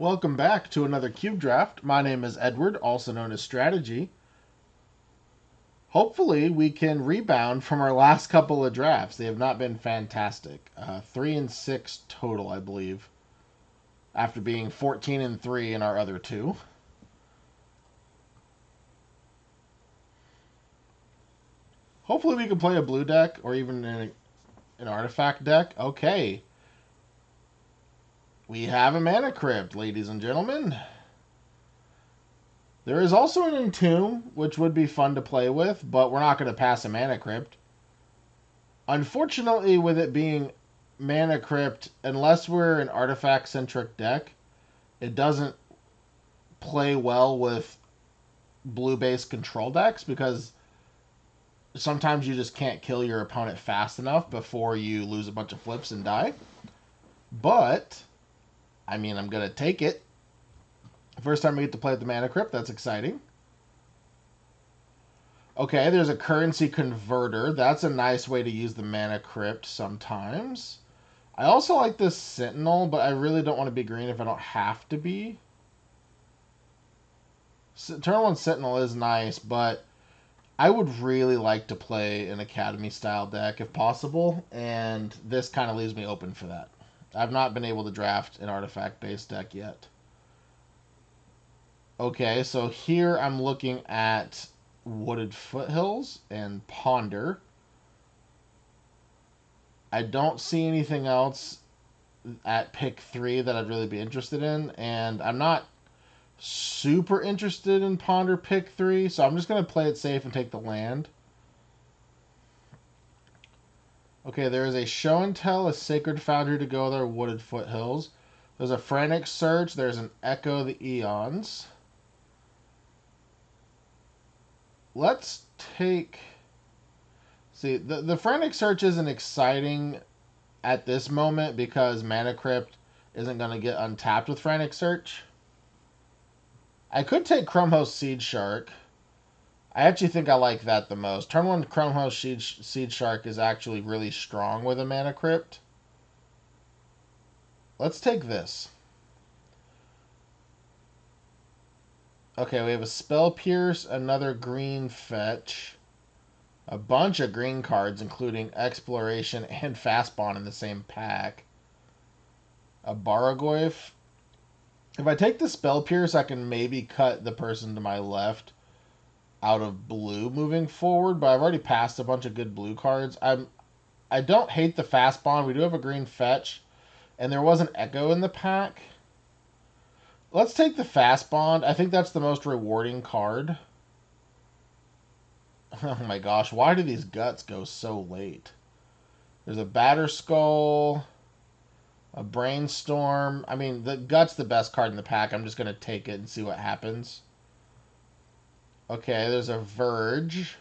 Welcome back to another Cube Draft. My name is Edward, also known as Strategy. Hopefully, we can rebound from our last couple of drafts. They have not been fantastic. 3-6 total, I believe, after being 14-3 in our other two. Hopefully, we can play a blue deck or even an artifact deck. Okay. We have a Mana Crypt, ladies and gentlemen. There is also an Entomb, which would be fun to play with, but we're not going to pass a Mana Crypt. Unfortunately, with it being Mana Crypt, unless we're an artifact-centric deck, it doesn't play well with blue-based control decks because sometimes you just can't kill your opponent fast enough before you lose a bunch of flips and die. But, I mean, I'm going to take it. First time we get to play with the Mana Crypt, that's exciting. Okay, there's a currency converter. That's a nice way to use the Mana Crypt sometimes. I also like this Sentinel, but I really don't want to be green if I don't have to be. Turn 1 Sentinel is nice, but I would really like to play an Academy-style deck if possible, and this kind of leaves me open for that. I've not been able to draft an artifact-based deck yet. Okay, so here I'm looking at Wooded Foothills and Ponder. I don't see anything else at pick 3 that I'd really be interested in, and I'm not super interested in Ponder pick 3, so I'm just going to play it safe and take the land. Okay, there is a Show and Tell, a Sacred Foundry to go there, Wooded Foothills. There's a Frantic Search, there's an Echo of the Eons. Let's take... See, the Frantic Search isn't exciting at this moment because Mana Crypt isn't going to get untapped with Frantic Search. I could take Chromhost Seed Shark. I actually think I like that the most. Turn 1 Chromhost Seed Shark is actually really strong with a Mana Crypt. Let's take this. Okay, we have a Spell Pierce, another green fetch, a bunch of green cards, including Exploration and Fastbond in the same pack, a Bargoyf. If I take the Spell Pierce, I can maybe cut the person to my left out of blue moving forward, but I've already passed a bunch of good blue cards. I don't hate the Fastbond. We do have a green fetch, and there was an Echo in the pack. Let's take the Fastbond. I think that's the most rewarding card. Oh my gosh, why do these guts go so late? There's a Batterskull, a Brainstorm. I mean, the gut's the best card in the pack. I'm just going to take it and see what happens. Okay, there's a Verge.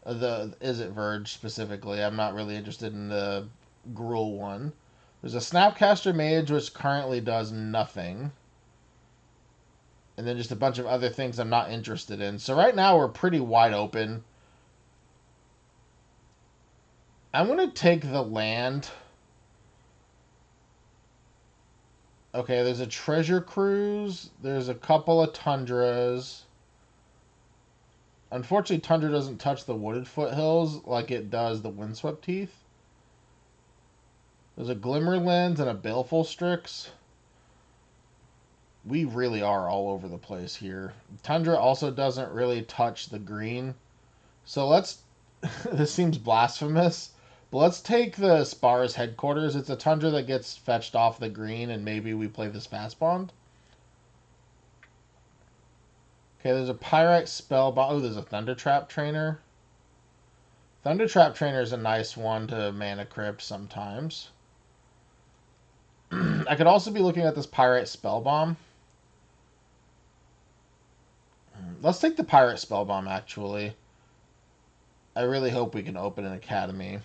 Is it Verge specifically? I'm not really interested in the Gruul one. There's a Snapcaster Mage, which currently does nothing. And then just a bunch of other things I'm not interested in. So right now we're pretty wide open. I'm going to take the land. Okay, there's a Treasure Cruise. There's a couple of Tundras. Unfortunately, Tundra doesn't touch the Wooded Foothills like it does the Windswept Teeth. There's a Glimmer Lens and a Baleful Strix. We really are all over the place here. Tundra also doesn't really touch the green. So let's... this seems blasphemous, but let's take the Spar's Headquarters. It's a Tundra that gets fetched off the green, and maybe we play this Fastbond. Okay, there's a Pyrite Spellbond. Oh, there's a Thundertrap Trainer. Thundertrap Trainer is a nice one to Mana Crypt sometimes. I could also be looking at this Pyrite Spellbomb. Let's take the Pirate Spellbomb, actually. I really hope we can open an Academy.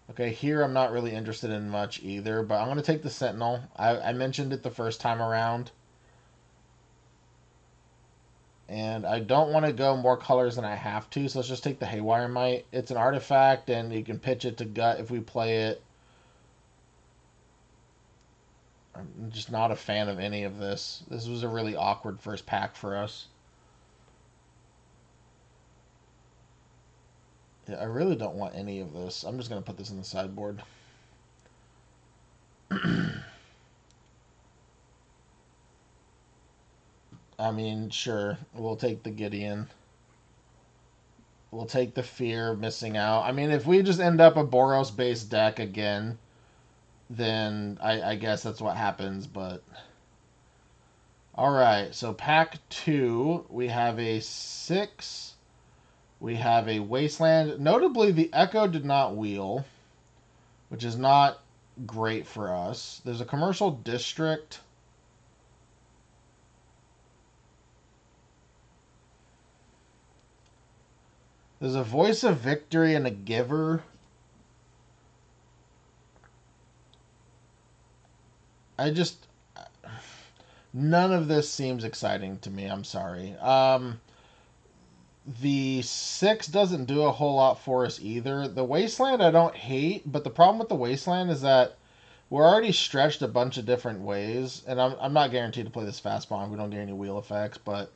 Okay, here I'm not really interested in much either, but I'm going to take the Sentinel. I mentioned it the first time around. And I don't want to go more colors than I have to, so let's just take the Haywire Mite. It's an artifact, and you can pitch it to gut if we play it. I'm just not a fan of any of this. This was a really awkward first pack for us. Yeah, I really don't want any of this. I'm just going to put this in the sideboard. I mean, sure, we'll take the Gideon. We'll take the fear of missing out. I mean, if we just end up a Boros-based deck again, then I guess that's what happens, but... Alright, so pack 2, we have a 6, we have a Wasteland. Notably, the Echo did not wheel, which is not great for us. There's a Commercial District. There's a Voice of Victory and a Giver. I just... None of this seems exciting to me. I'm sorry. The 6 doesn't do a whole lot for us either. The Wasteland I don't hate, but the problem with the Wasteland is that we're already stretched a bunch of different ways, and I'm not guaranteed to play this fast bond. We don't get any wheel effects, but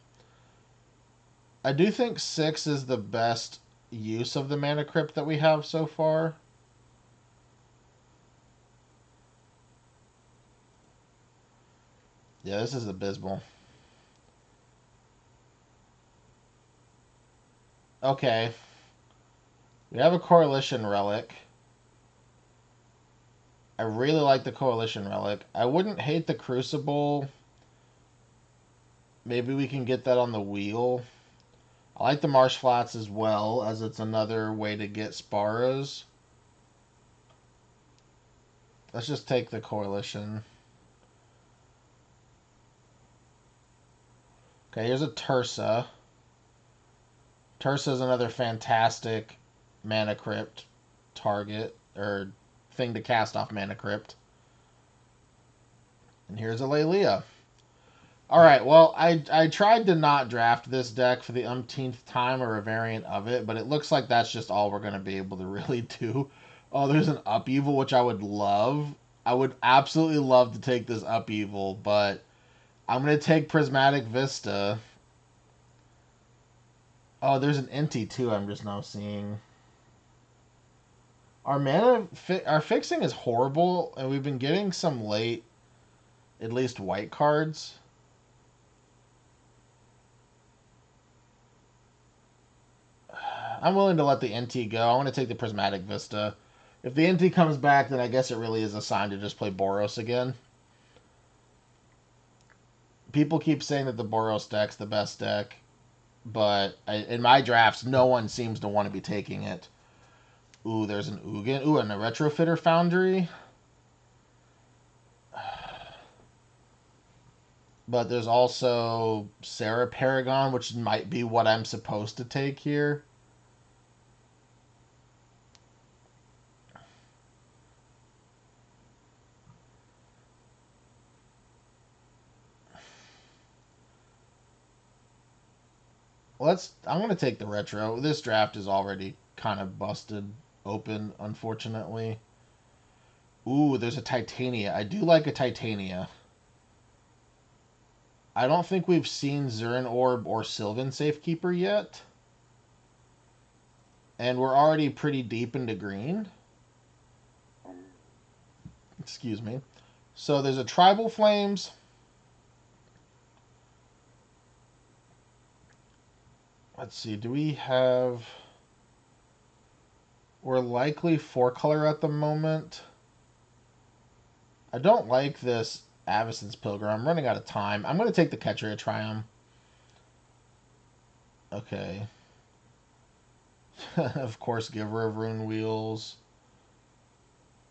I do think 6 is the best use of the mana crypt that we have so far. Yeah, this is abysmal. Okay. We have a Coalition Relic. I really like the Coalition Relic. I wouldn't hate the Crucible. Maybe we can get that on the wheel. I like the Marsh Flats as well, as it's another way to get Sparrows. Let's just take the Coalition. Okay, here's a Tursa. Tursa is another fantastic mana crypt target, or thing to cast off mana crypt. And here's a Lelia. Alright, well, I tried to not draft this deck for the umpteenth time or a variant of it, but it looks like that's just all we're going to be able to really do. Oh, there's an Upheaval, which I would love. I would absolutely love to take this Upheaval, but I'm going to take Prismatic Vista. Oh, there's an Inti too, I'm just now seeing. Our fixing is horrible, and we've been getting some late, at least white cards. I'm willing to let the NT go. I want to take the Prismatic Vista. If the NT comes back, then I guess it really is a sign to just play Boros again. People keep saying that the Boros deck's the best deck, but in my drafts, no one seems to want to be taking it. Ooh, there's an Ugin. Ooh, and a Retrofitter Foundry. But there's also Sarah Paragon, which might be what I'm supposed to take here. I'm going to take the retro. This draft is already kind of busted open, unfortunately. Ooh, there's a Titania. I do like a Titania. I don't think we've seen Zurin Orb or Sylvan Safekeeper yet. And we're already pretty deep into green. Excuse me. So there's a Tribal Flames. Let's see, do we have... We're likely 4-color at the moment. I don't like this Avacyn's Pilgrim. I'm running out of time. I'm going to take the Ketria Triumph. Okay. Of course, Giver of Rune Wheels.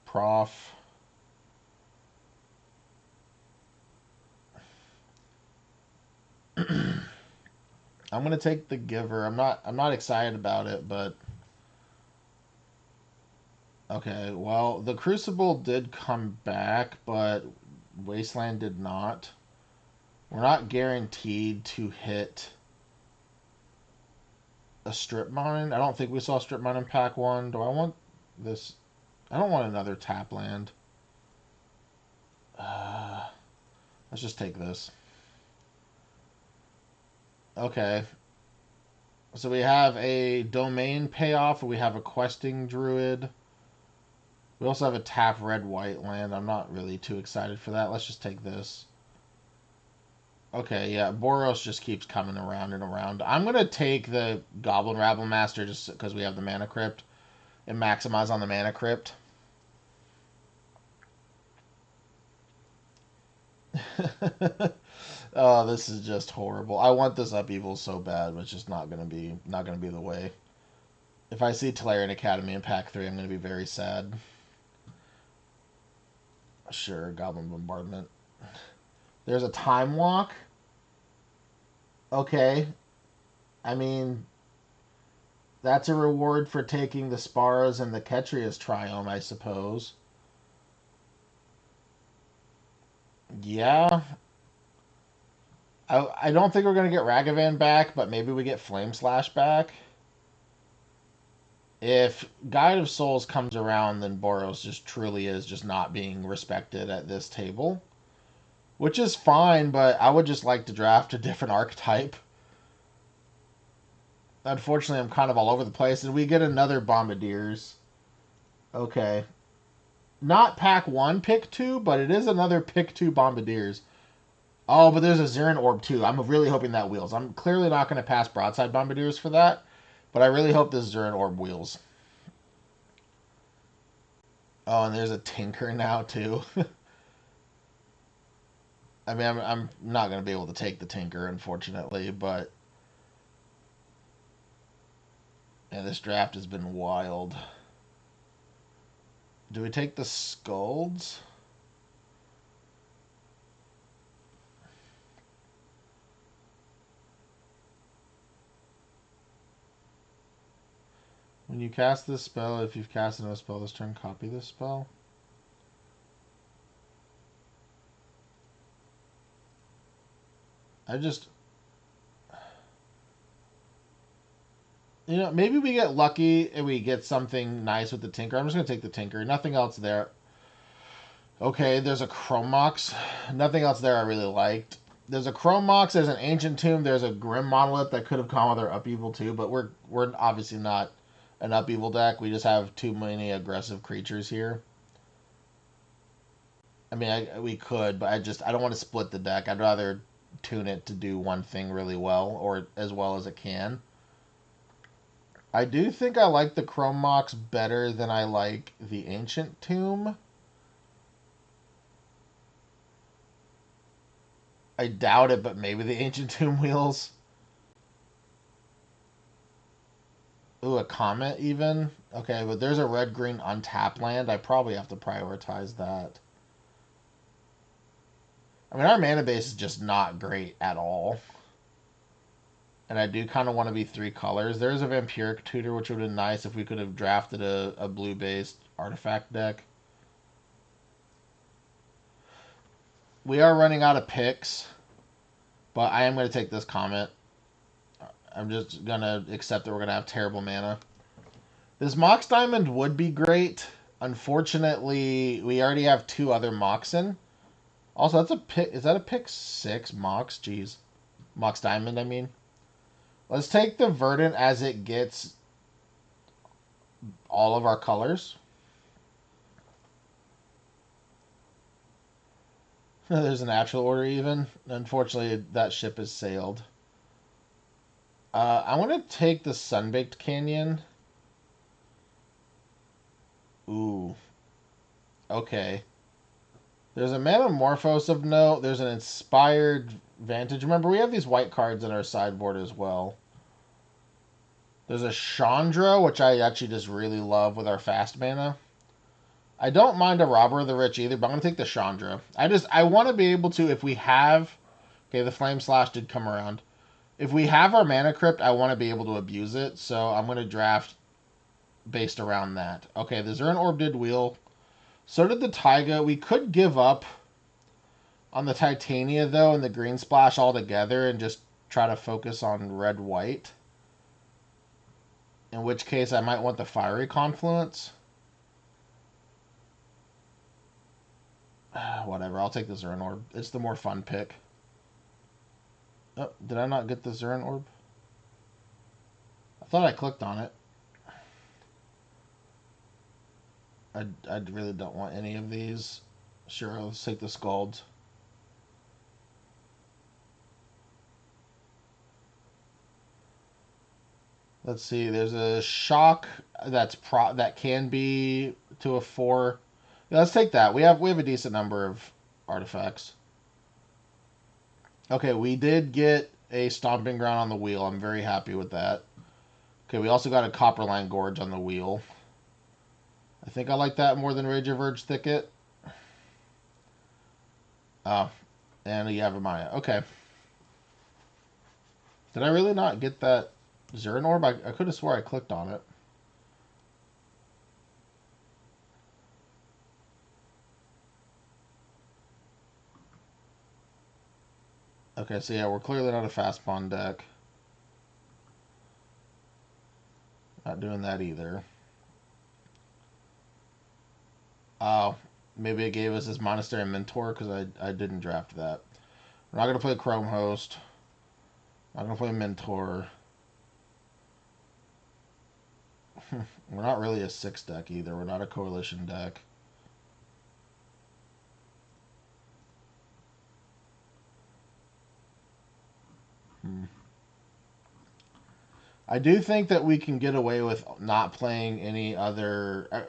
Prof. I'm going to take the Giver. I'm not excited about it, but okay, well, the Crucible did come back, but Wasteland did not. We're not guaranteed to hit a Strip Mine. I don't think we saw Strip Mine in pack 1. Do I want this? I don't want another tap land. Let's just take this. Okay. So we have a domain payoff. We have a questing druid. We also have a tap red-white land. I'm not really too excited for that. Let's just take this. Okay, yeah, Boros just keeps coming around and around. I'm going to take the Goblin Rabble Master just because we have the Mana Crypt and maximize on the Mana Crypt. Oh, this is just horrible. I want this upheaval so bad, but it's just not gonna be the way. If I see Tolarian Academy in pack 3, I'm gonna be very sad. Sure, Goblin Bombardment. There's a Time Walk. Okay. I mean, that's a reward for taking the Sparas and the Ketria's Triome, I suppose. Yeah. I don't think we're going to get Ragavan back, but maybe we get Flame Slash back. If Guide of Souls comes around, then Boros just truly is just not being respected at this table. Which is fine, but I would just like to draft a different archetype. Unfortunately, I'm kind of all over the place, and we get another Bombardiers. Okay. Not pack 1, pick 2, but it is another pick 2 Bombardiers. Oh, but there's a Zirin Orb too. I'm really hoping that wheels. I'm clearly not going to pass Broadside Bombardiers for that, but I really hope this Zirin Orb wheels. Oh, and there's a Tinker now too. I mean, I'm not going to be able to take the Tinker, unfortunately, but yeah, this draft has been wild. Do we take the Skulls? When you cast this spell, if you've cast another spell this turn, copy this spell. I just... You know, maybe we get lucky and we get something nice with the Tinker. I'm just going to take the Tinker. Nothing else there. Okay, there's a Chromox. Nothing else there I really liked. There's a Chromox, there's an Ancient Tomb, there's a Grim Monolith that could have come with our Upheaval too, but we're obviously not an Upheaval deck. We just have too many aggressive creatures here. I mean, we could, but I don't want to split the deck. I'd rather tune it to do one thing really well, or as well as it can. I do think I like the Chromox better than I like the Ancient Tomb. I doubt it, but maybe the Ancient Tomb wheels. Ooh, a Comet even? Okay, but there's a red-green untapped land. I probably have to prioritize that. I mean, our mana base is just not great at all. And I do kind of want to be 3 colors. There's a Vampiric Tutor, which would have been nice if we could have drafted a blue-based artifact deck. We are running out of picks, but I am going to take this Comet. I'm just going to accept that we're going to have terrible mana. This Mox Diamond would be great. Unfortunately, we already have 2 other Moxen. Also, that's a pick. Is that a pick 6 Mox? Jeez. Mox Diamond, I mean. Let's take the Verdant as it gets all of our colors. There's a natural order even. Unfortunately, that ship has sailed. I want to take the Sunbaked Canyon. Ooh. Okay. There's a Metamorphose of note. There's an Inspired Vantage. Remember, we have these white cards in our sideboard as well. There's a Chandra, which I actually just really love with our fast mana. I don't mind a Robber of the Rich either, but I'm going to take the Chandra. I want to be able to, if we have... Okay, the Flame Slash did come around. If we have our Mana Crypt, I want to be able to abuse it, so I'm going to draft based around that. Okay, the Zirin Orb did wheel. So did the Taiga. We could give up on the Titania, though, and the Green Splash altogether and just try to focus on red-white. In which case, I might want the Fiery Confluence. Whatever, I'll take the Zern Orb. It's the more fun pick. Oh, did I not get the Zern Orb? I thought I clicked on it. I really don't want any of these. Sure, let's take the Scalds. Let's see. There's a shock that can be to a 4. Yeah, let's take that. We have a decent number of artifacts. Okay, we did get a stomping ground on the wheel. I'm very happy with that. Okay, we also got a Copperline Gorge on the wheel. I think I like that more than Rager Verge Thicket. Oh, and a Yavimaya. Okay. Did I really not get that Zern Orb? I could have swore I clicked on it. Okay, so yeah, we're clearly not a fast pawn deck. Not doing that either. Oh, maybe it gave us this Monastery Mentor because I didn't draft that. We're not going to play Chrome Host. Not going to play Mentor. We're not really a 6 deck either. We're not a Coalition deck. I do think that we can get away with not playing any other.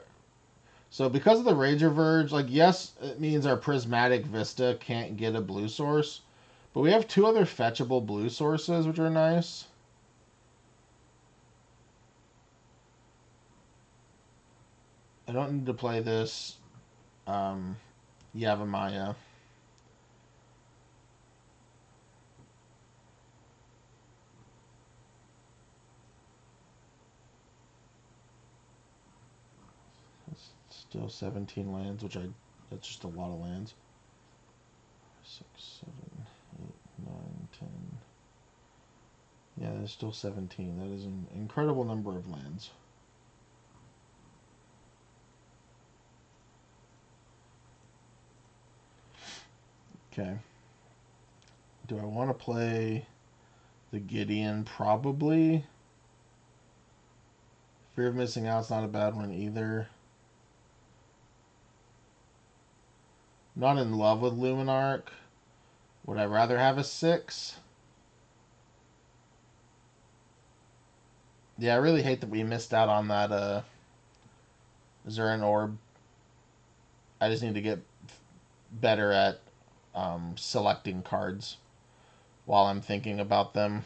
So because of the Rager Verge, like yes, it means our Prismatic Vista can't get a blue source, but we have 2 other fetchable blue sources, which are nice. I don't need to play this Yavimaya. It's still 17 lands, that's just a lot of lands. 6, 7, 8, 9, 10. Yeah, there's still 17. That is an incredible number of lands. Okay. Do I want to play the Gideon? Probably. Fear of Missing Out's not a bad one either. Not in love with Luminarch. Would I rather have a 6? Yeah, I really hate that we missed out on that Zern Orb. I just need to get better at selecting cards while I'm thinking about them.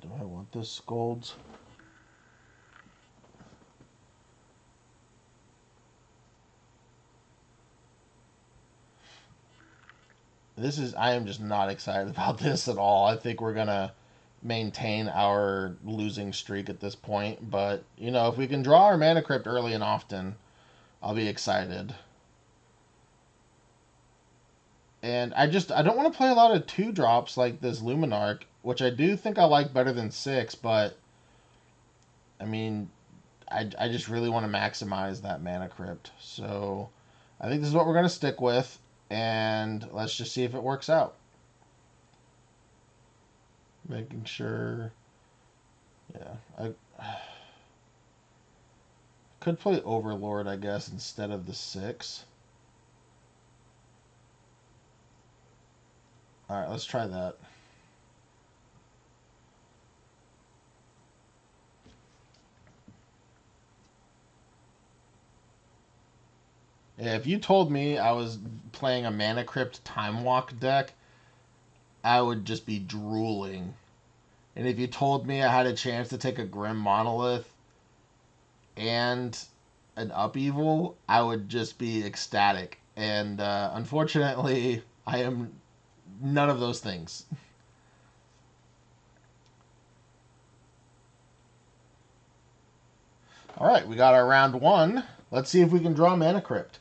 Do I want this Scolds? I am just not excited about this at all. I think we're going to maintain our losing streak at this point. But, if we can draw our Mana Crypt early and often, I'll be excited. And I don't want to play a lot of 2-drops like this Luminarch, which I do think I like better than 6, but I mean, I just really want to maximize that Mana Crypt. So I think this is what we're going to stick with, and let's just see if it works out. Making sure. Yeah, I could play Overlord, I guess, instead of the 6. Alright, let's try that. Yeah, if you told me I was playing a Mana Crypt Time Walk deck, I would just be drooling. And if you told me I had a chance to take a Grim Monolith and an Upheaval, I would just be ecstatic. And unfortunately, I am none of those things. All right, we got our round 1. Let's see if we can draw Mana Crypt.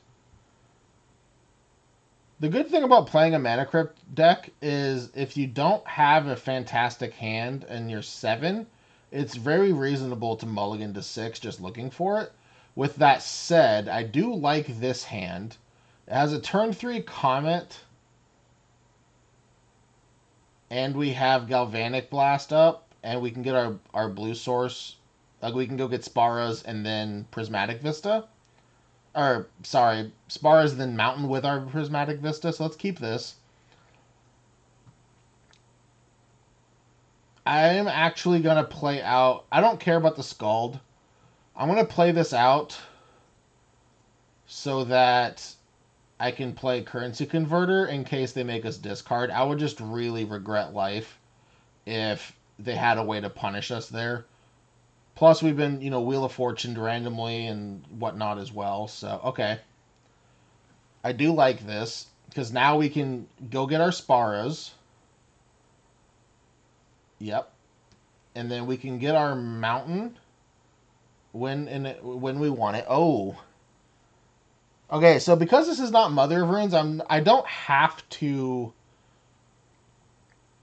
The good thing about playing a Mana Crypt deck is if you don't have a fantastic hand and you're 7, it's very reasonable to mulligan to 6 just looking for it. With that said, I do like this hand. It has a turn 3 Comet, and we have Galvanic Blast up, and we can get our blue source. Like, we can go get Sparas and then Prismatic Vista. Or, sorry, Sparas then Mountain with our Prismatic Vista, so let's keep this. I'm actually going to play out... I don't care about the Scald. I'm going to play this out so that I can play Currency Converter in case they make us discard. I would just really regret life if they had a way to punish us there. Plus, we've been, Wheel of Fortune randomly and whatnot as well. So, okay. I do like this because now we can go get our Sparas. Yep. And then we can get our Mountain when we want it. Oh. Okay, so because this is not Mother of Runes, I don't have to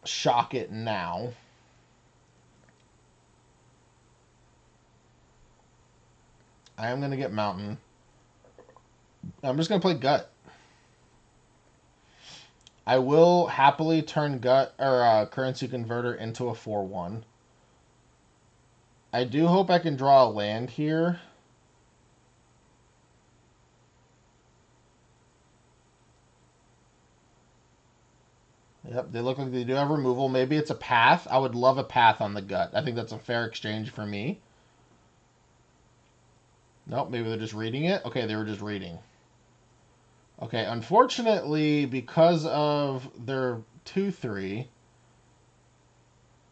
shock it now. I am going to get Mountain. I'm just going to play Gut. I will happily turn Gut or Currency Converter into a 4/1. I do hope I can draw a land here. Yep, they look like they do have removal. Maybe it's a path. I would love a path on the Gut. I think that's a fair exchange for me. Nope, maybe they're just reading it. Okay, they were just reading. Okay, unfortunately, because of their 2/3,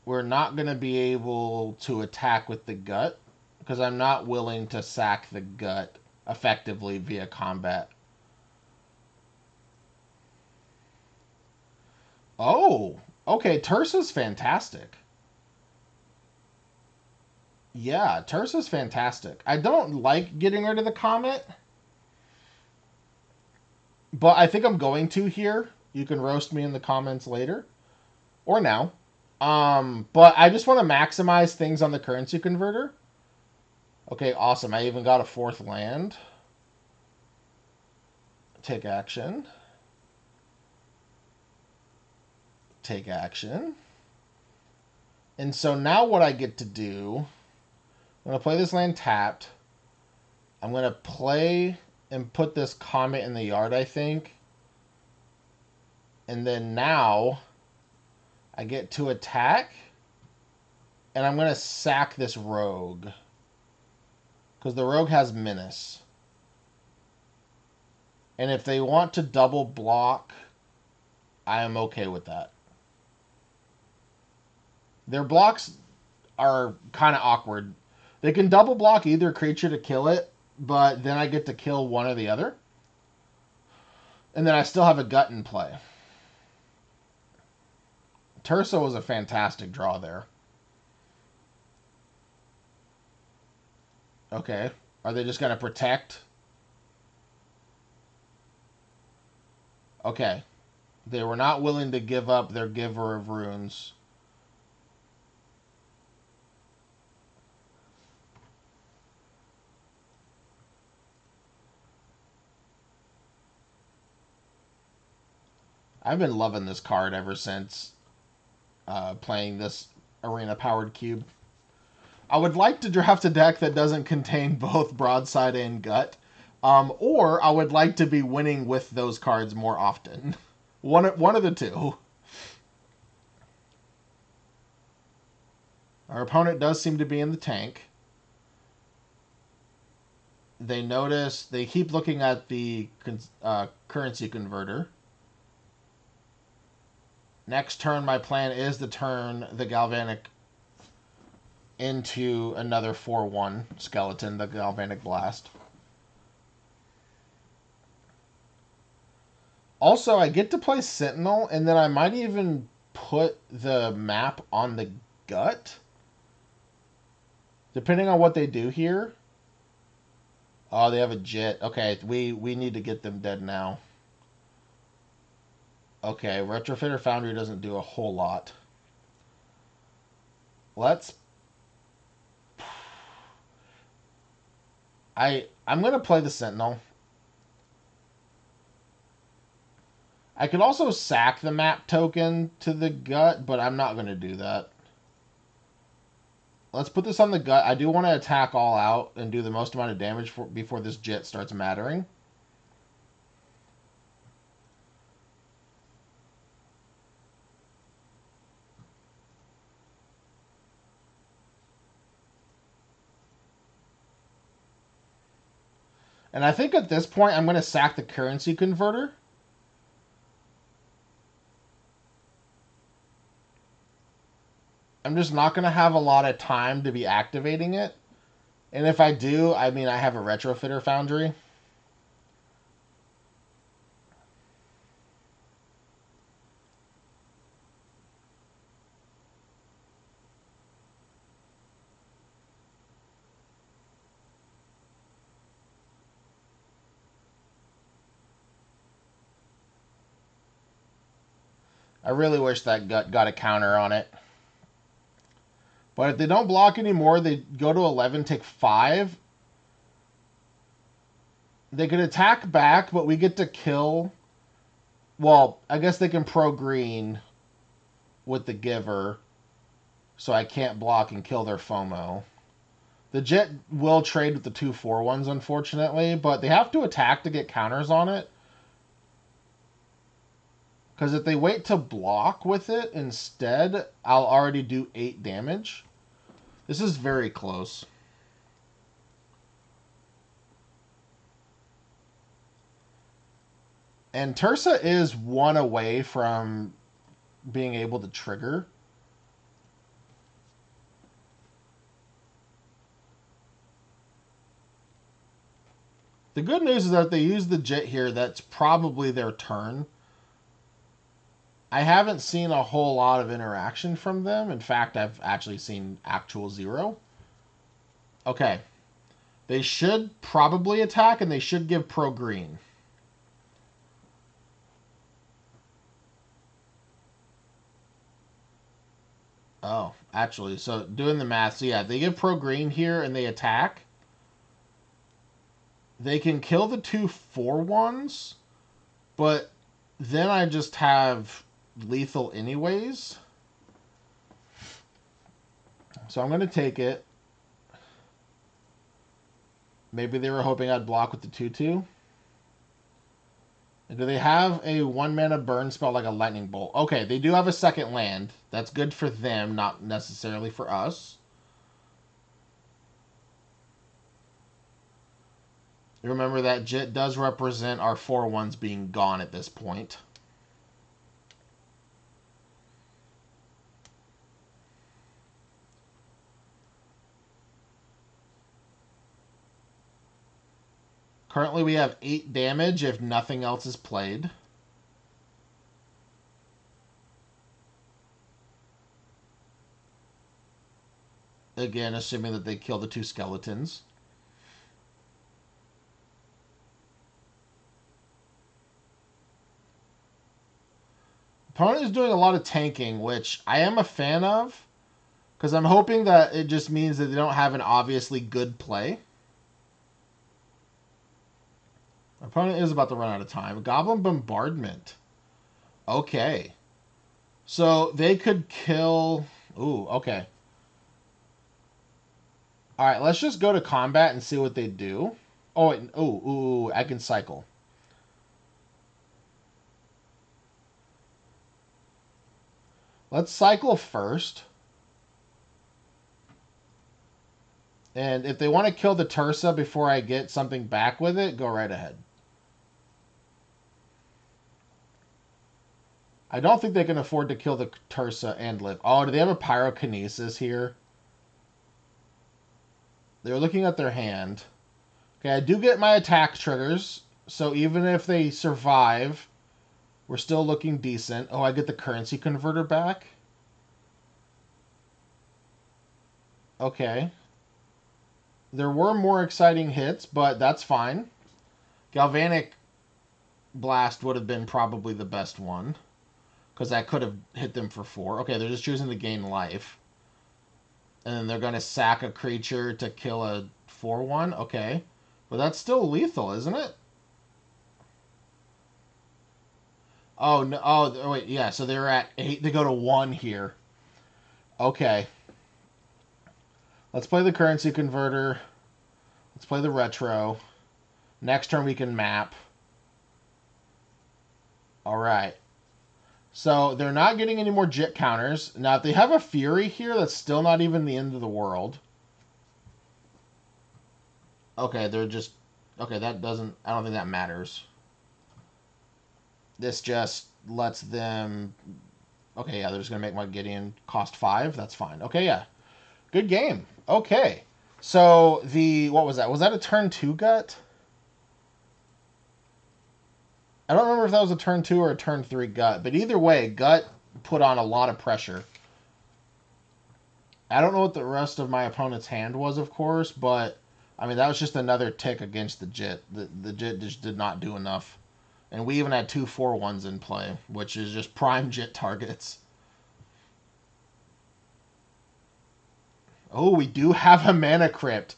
we're not going to be able to attack with the Gut because I'm not willing to sack the Gut effectively via combat. Oh, okay, Tersa's fantastic. Yeah, Tersa's fantastic. I don't like getting rid of the Comet, but I think I'm going to here. You can roast me in the comments later or now. But I just want to maximize things on the Currency Converter. Okay, awesome. I even got a 4th land. Take action. Take action. And so now what I get to do, I'm going to play this land tapped. I'm going to play and put this Comet in the yard, I think. And then now I get to attack. And I'm going to sack this Rogue. Because the Rogue has Menace. And if they want to double block, I am okay with that. Their blocks are kind of awkward. They can double block either creature to kill it, but then I get to kill one or the other. And then I still have a Gut in play. Tersa was a fantastic draw there. Okay. Are they just going to protect? Okay. They were not willing to give up their Giver of Runes. I've been loving this card ever since playing this arena-powered cube. I would like to draft a deck that doesn't contain both Broadside and Gut. Or I would like to be winning with those cards more often. One of the two. Our opponent does seem to be in the tank. They keep looking at the Currency Converter. Next turn, my plan is to turn the Galvanic into another 4/1 skeleton, the Galvanic Blast. Also, I get to play Sentinel, and then I might even put the map on the Gut. Depending on what they do here. Oh, they have a Jit. Okay, we need to get them dead now. Okay, Retrofitter Foundry doesn't do a whole lot. Let's... I'm gonna play the Sentinel. I could also sack the map token to the gut, but I'm not gonna do that. Let's put this on the gut. I do want to attack all out and do the most amount of damage before this Jit starts mattering. And I think at this point, I'm going to sack the currency converter. I'm just not going to have a lot of time to be activating it. And if I do, I mean, I have a retrofitter foundry. I really wish that gut got a counter on it. But if they don't block anymore, they go to 11, take 5. They could attack back, but we get to kill. Well, I guess they can pro green with the giver, so I can't block and kill their FOMO. The Jet will trade with the 2/4/1s, unfortunately, but they have to attack to get counters on it. Because if they wait to block with it instead, I'll already do 8 damage. This is very close. And Tursa is 1 away from being able to trigger. The good news is that if they use the Jet here, that's probably their turn. I haven't seen a whole lot of interaction from them. In fact, I've actually seen actual 0. Okay. They should probably attack, and they should give pro green. Oh, actually, so doing the math, so yeah, they give pro green here, and they attack. They can kill the 2/4/1s, but then I just have lethal anyways. So I'm going to take it. Maybe they were hoping I'd block with the 2/2. Do they have a 1-mana burn spell like a lightning bolt? Okay, they do have a second land. That's good for them, not necessarily for us. Remember that Jit does represent our 4/1s being gone at this point. Currently, we have 8 damage if nothing else is played. Again, assuming that they kill the 2 skeletons. Opponent is doing a lot of tanking, which I am a fan of, because I'm hoping that it just means that they don't have an obviously good play. Opponent is about to run out of time. Goblin Bombardment. Okay. So they could kill... Ooh, okay. Alright, let's just go to combat and see what they do. Oh, wait. Ooh, I can cycle. Let's cycle first. And if they want to kill the Tursa before I get something back with it, go right ahead. I don't think they can afford to kill the Tursa and live. Oh, do they have a Pyrokinesis here? They're looking at their hand. Okay, I do get my attack triggers. So even if they survive, we're still looking decent. Oh, I get the currency converter back. Okay. There were more exciting hits, but that's fine. Galvanic Blast would have been probably the best one, because I could have hit them for 4. Okay, they're just choosing to gain life. And then they're going to sack a creature to kill a 4/1. Okay. But that's still lethal, isn't it? Oh no! Oh wait, yeah. So they're at 8. They go to 1 here. Okay. Let's play the currency converter. Let's play the retro. Next turn we can map. All right. So they're not getting any more Jit counters. Now, if they have a Fury here, that's still not even the end of the world. Okay, they're just... Okay, that doesn't... I don't think that matters. This just lets them... Okay, yeah, they're just going to make my Gideon cost 5. That's fine. Okay, yeah. Good game. Okay. So, the... What was that? Was that a turn 2 gut? I don't remember if that was a turn 2 or a turn 3 gut. But either way, gut put on a lot of pressure. I don't know what the rest of my opponent's hand was, of course, but... I mean, that was just another tick against the Jit. The Jit just did not do enough. And we even had 2 4-1s in play, which is just prime Jit targets. Oh, we do have a mana crypt.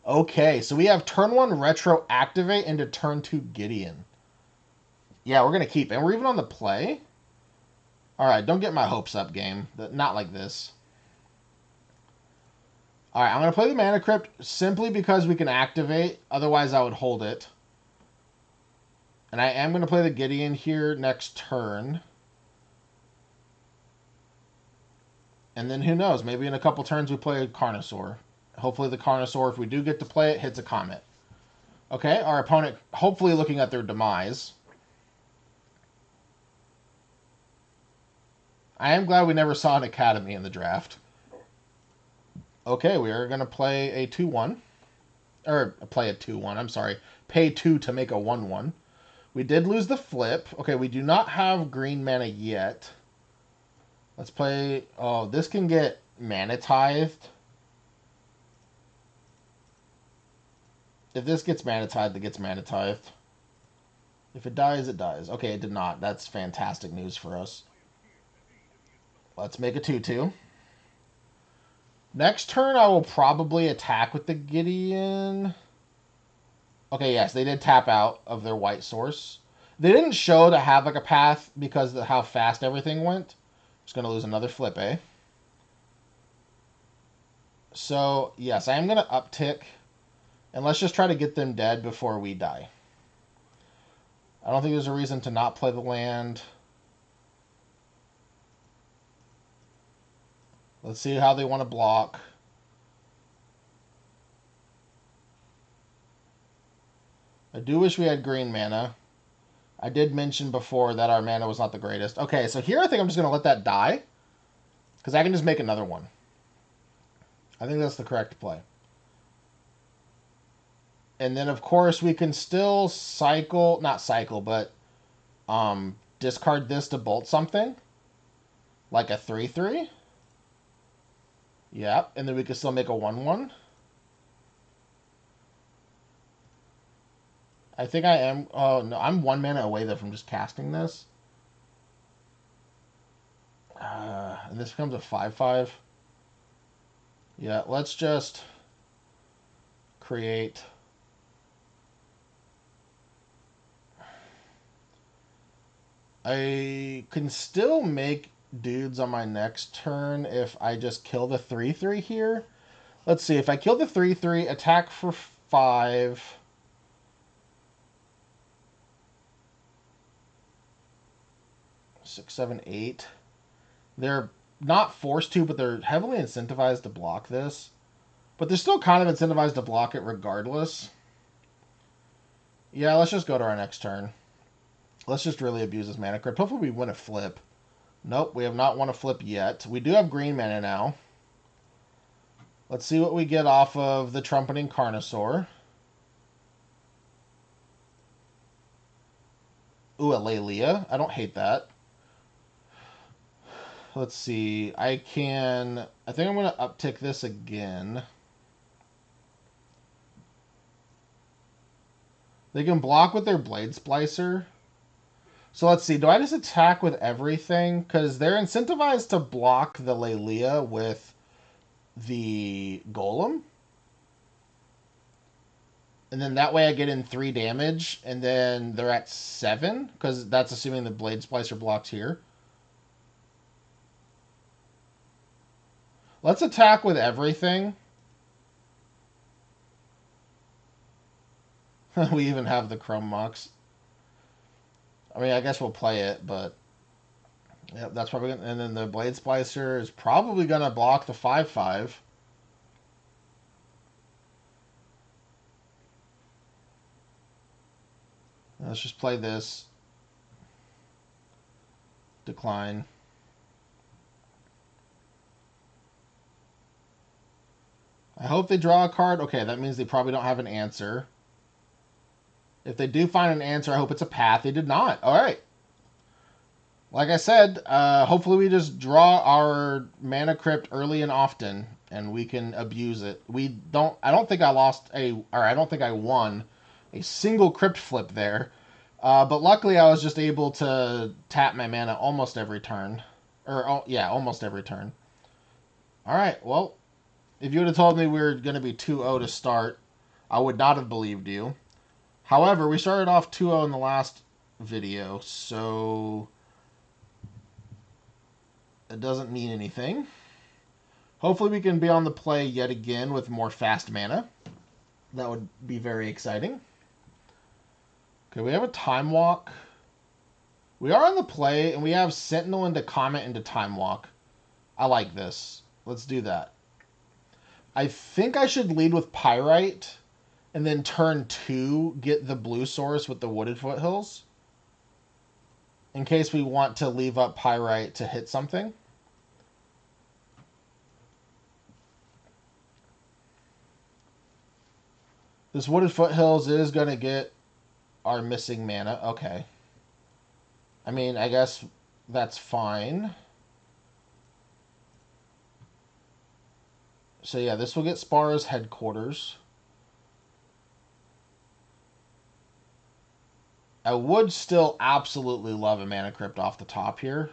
Okay, so we have turn 1 retro activate into turn 2 Gideon. Yeah, we're going to keep. And we're even on the play? Alright, don't get my hopes up, game. Not like this. Alright, I'm going to play the mana crypt simply because we can activate. Otherwise, I would hold it. And I am going to play the Gideon here next turn. And then who knows? Maybe in a couple turns we play a Carnosaur. Hopefully the Carnosaur, if we do get to play it, hits a Comet. Okay, our opponent hopefully looking at their demise. I am glad we never saw an Academy in the draft. Okay, we are going to play a 2-1. Or play a 2-1, I'm sorry. Pay 2 to make a 1-1. We did lose the flip. Okay, we do not have green mana yet. Let's play... Oh, this can get mana tithed. If this gets mana tithed, it gets mana tithed. If it dies, it dies. Okay, it did not. That's fantastic news for us. Let's make a 2-2. Next turn, I will probably attack with the Gideon. Okay, yes, they did tap out of their white source. They didn't show to have like a path because of how fast everything went. Just going to lose another flip, eh? So, yes, I am going to uptick. And let's just try to get them dead before we die. I don't think there's a reason to not play the land. Let's see how they want to block. I do wish we had green mana. I did mention before that our mana was not the greatest. Okay, so here I think I'm just going to let that die. Because I can just make another one. I think that's the correct play. And then, of course, we can still cycle... Not cycle, but... discard this to bolt something. Like a 3-3. Yep, and then we can still make a 1-1. I think I am... Oh, no, I'm 1 mana away, though, from just casting this. And this becomes a 5-5. Yeah, let's just create... I can still make dudes on my next turn if I just kill the 3-3 here. Let's see, if I kill the 3-3, attack for 5... 6, 7, 8. They're not forced to, but they're heavily incentivized to block this. But they're still kind of incentivized to block it regardless. Yeah, let's just go to our next turn. Let's just really abuse this mana crypt. Hopefully we win a flip. Nope, we have not won a flip yet. We do have green mana now. Let's see what we get off of the Trumpeting Carnosaur. Ooh, a Lelia. I don't hate that. Let's see. I think I'm going to uptick this again. They can block with their Blade Splicer. So let's see. Do I just attack with everything? Because they're incentivized to block the Lelia with the Golem. And then that way I get in 3 damage, and then they're at 7, because that's assuming the Blade Splicer blocks here. Let's attack with everything. We even have the Chrome Mox. I mean, I guess we'll play it, but... Yep, that's probably gonna... And then the Blade Splicer is probably going to block the 5/5. Let's just play this. Decline. I hope they draw a card. Okay, that means they probably don't have an answer. If they do find an answer, I hope it's a path. They did not. All right. Like I said, hopefully we just draw our mana crypt early and often, and we can abuse it. I don't think I I don't think I won a single crypt flip there. But luckily I was just able to tap my mana almost every turn. Yeah, almost every turn. All right, well, if you would have told me we were going to be 2-0 to start, I would not have believed you. However, we started off 2-0 in the last video, so it doesn't mean anything. Hopefully we can be on the play yet again with more fast mana. That would be very exciting. Okay, we have a Time Walk. We are on the play, and we have Sentinel into Comet into Time Walk. I like this. Let's do that. I think I should lead with Pyrite, and then turn 2, get the blue source with the Wooded Foothills, in case we want to leave up Pyrite to hit something. This Wooded Foothills is going to get our missing mana. Okay. I mean, I guess that's fine. So yeah, this will get Spar's headquarters. I would still absolutely love a Mana Crypt off the top here.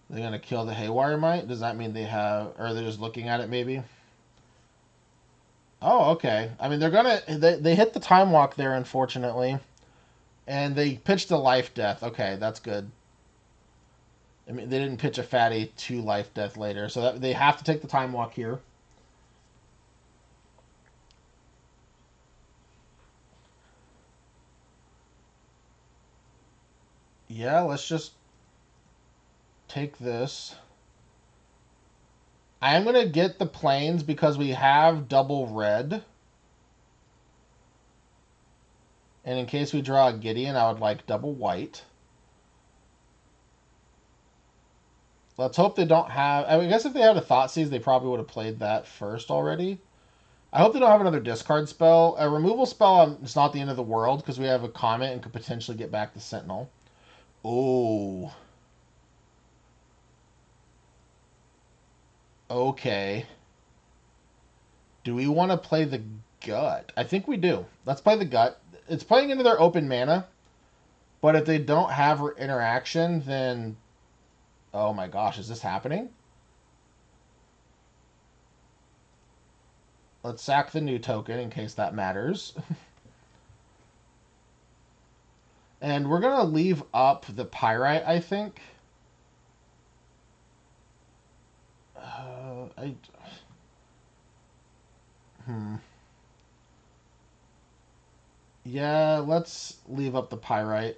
They're going to kill the Haywire Mite? Does that mean they have... Or they're just looking at it, maybe? Oh, okay. I mean, they're going to... They hit the Time Walk there, unfortunately. And they pitched a Life Death. Okay, that's good. I mean, they didn't pitch a fatty to Life Death later. So they have to take the Time Walk here. Yeah, let's just take this. I am going to get the plains because we have double red. And in case we draw a Gideon, I would like double white. Let's hope they don't have... I guess if they had a Thoughtseize, they probably would have played that first already. I hope they don't have another discard spell. A removal spell is not the end of the world because we have a Comet and could potentially get back the Sentinel. Oh. Okay. Do we want to play the Gut? I think we do. Let's play the Gut. It's playing into their open mana. But if they don't have interaction, then... Oh my gosh, is this happening? Let's sack the new token in case that matters. And we're going to leave up the Pyrite, I think. Yeah, let's leave up the Pyrite.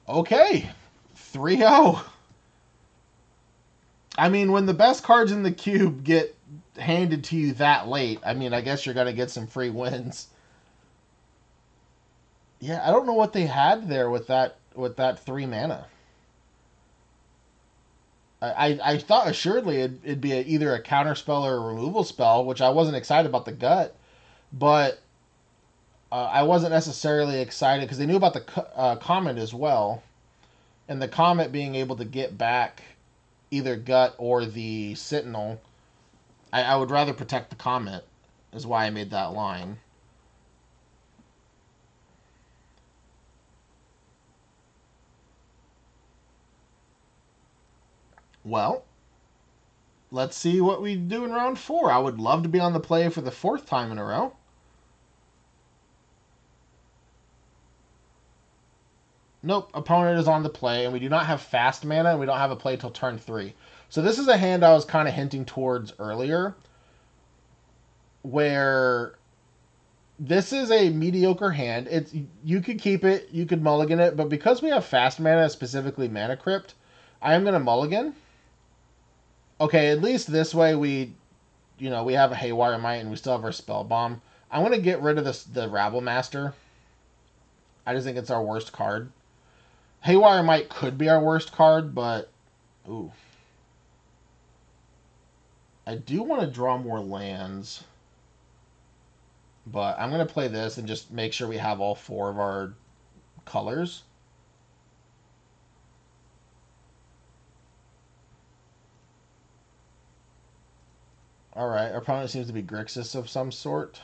Okay. 3-0. I mean, when the best cards in the cube get handed to you that late, I mean, I guess you're going to get some free wins. Yeah, I don't know what they had there with that 3 mana. I thought assuredly it'd be either a counter spell or a removal spell, which I wasn't excited about the Gut, but I wasn't necessarily excited because they knew about the Comet as well, and the Comet being able to get back either Gut or the Sentinel. I would rather protect the Comet, is why I made that line. Well, let's see what we do in round 4. I would love to be on the play for the 4th time in a row. Nope, opponent is on the play, and we do not have fast mana, and we don't have a play till turn 3. So this is a hand I was kind of hinting towards earlier, where this is a mediocre hand. It's you could keep it, you could mulligan it, but because we have fast mana, specifically Mana Crypt, I am going to mulligan. Okay, at least this way we have a Haywire Might and we still have our Spell Bomb. I'm going to get rid of the Rabble Master. I just think it's our worst card. Haywire Might could be our worst card, but ooh. I do want to draw more lands. But I'm going to play this and just make sure we have all 4 of our colors. Alright, our opponent seems to be Grixis of some sort.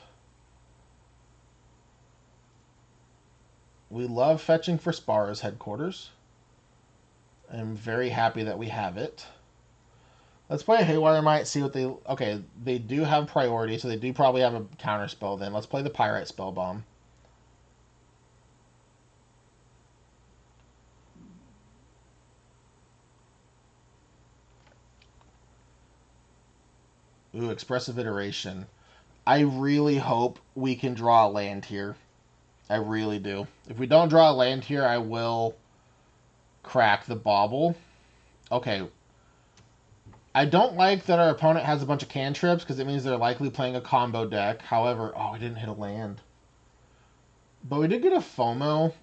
We love fetching for Spara's headquarters. I'm very happy that we have it. Let's play a Haywire Might, see what they... Okay, they do have priority, so they do probably have a counter spell then. Let's play the Pyrite Spell Bomb. Ooh, Expressive Iteration. I really hope we can draw a land here. I really do. If we don't draw a land here, I will crack the bauble. Okay. I don't like that our opponent has a bunch of cantrips because it means they're likely playing a combo deck. However, oh, we didn't hit a land. But we did get a FOMO.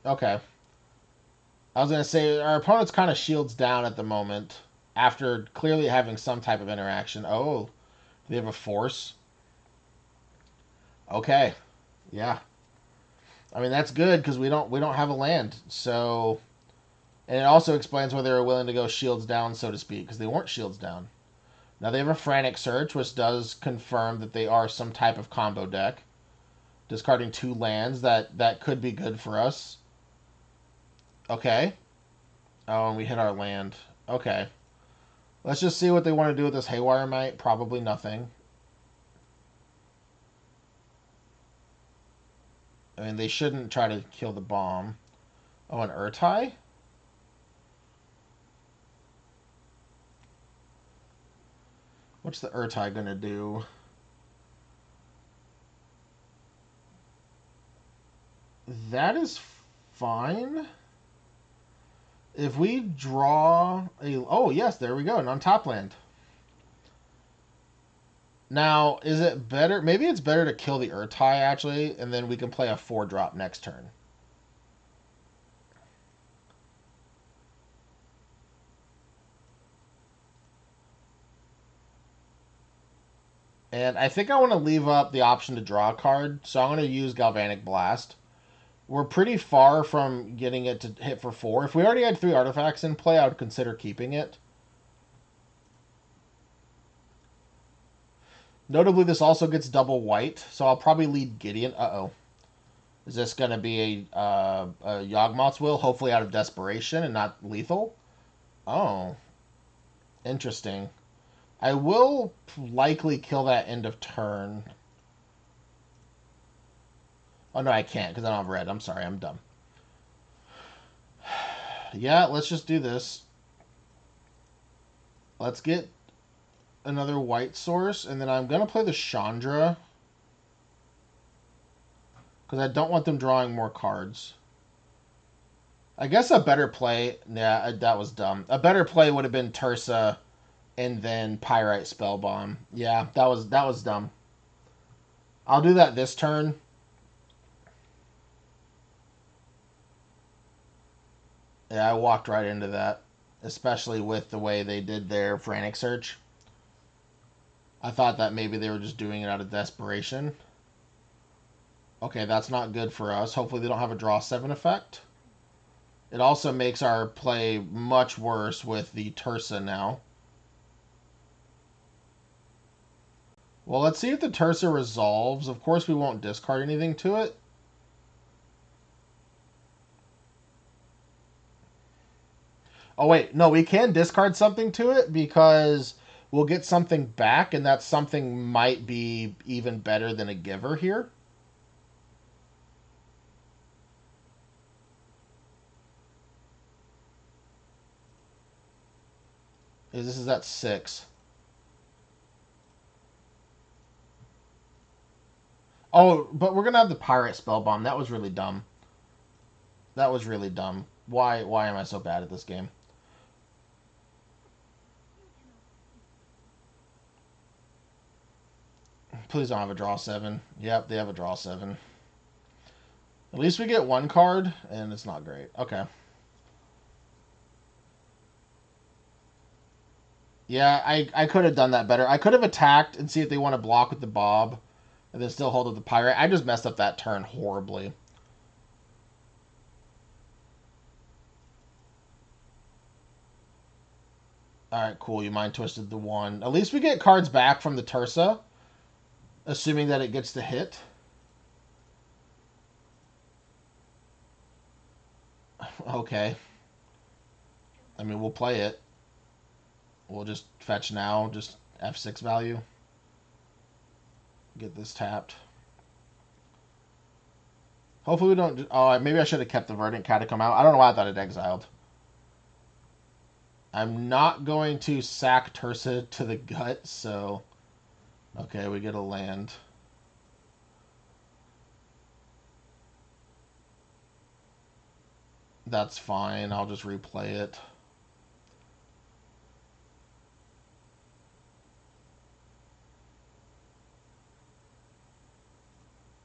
Okay. I was going to say, our opponent's kind of shields down at the moment after clearly having some type of interaction. Oh, they have a force. Okay. Yeah. I mean, that's good because we don't have a land. So, and it also explains why they were willing to go shields down, so to speak, because they weren't shields down. Now they have a Frantic Search, which does confirm that they are some type of combo deck. Discarding 2 lands, that could be good for us. Okay. Oh, and we hit our land. Okay. Let's just see what they want to do with this Haywire Might. Probably nothing. I mean, they shouldn't try to kill the bomb. Oh, an Urtai? What's the Urtai going to do? That is fine. If we draw a... Oh, yes, there we go. An on-top land. Now, is it better... Maybe it's better to kill the Urtai, actually, and then we can play a 4-drop next turn. And I think I want to leave up the option to draw a card, so I'm going to use Galvanic Blast. We're pretty far from getting it to hit for 4. If we already had 3 artifacts in play, I would consider keeping it. Notably, this also gets double white, so I'll probably lead Gideon. Uh-oh. Is this going to be a Yawgmoth's Will, hopefully out of desperation and not lethal? Oh. Interesting. I will likely kill that end of turn. Oh, no, I can't because I don't have red. I'm sorry, I'm dumb. Yeah, let's just do this. Let's get another white source, and then I'm going to play the Chandra because I don't want them drawing more cards. I guess a better play... Yeah, that was dumb. A better play would have been Tursa and then Pyrite Spellbomb. Yeah, that was dumb. I'll do that this turn. Yeah, I walked right into that, especially with the way they did their Frantic Search. I thought that maybe they were just doing it out of desperation. Okay, that's not good for us. Hopefully they don't have a draw 7 effect. It also makes our play much worse with the Tursa now. Well, let's see if the Tursa resolves. Of course, we won't discard anything to it. Oh, wait. No, we can discard something to it because we'll get something back, and that something might be even better than a giver here. This is at 6. Oh, but we're going to have the Pirate Spellbomb. That was really dumb. That was really dumb. Why am I so bad at this game? Please don't have a draw 7. Yep, they have a draw 7. At least we get one card, and it's not great. Okay. Yeah, I could have done that better. I could have attacked and see if they want to block with the Bob, and then still hold up the Pirate. I just messed up that turn horribly. Alright, cool. You mind twisted the 1. At least we get cards back from the Tursa, assuming that it gets the hit. Okay. I mean, we'll play it. We'll just fetch now, just F6 value. Get this tapped. Hopefully we don't... Oh, maybe I should have kept the Verdant Catacomb out. I don't know why I thought it exiled. I'm not going to sack Tursa to the gut, so... Okay, we get a land. That's fine. I'll just replay it.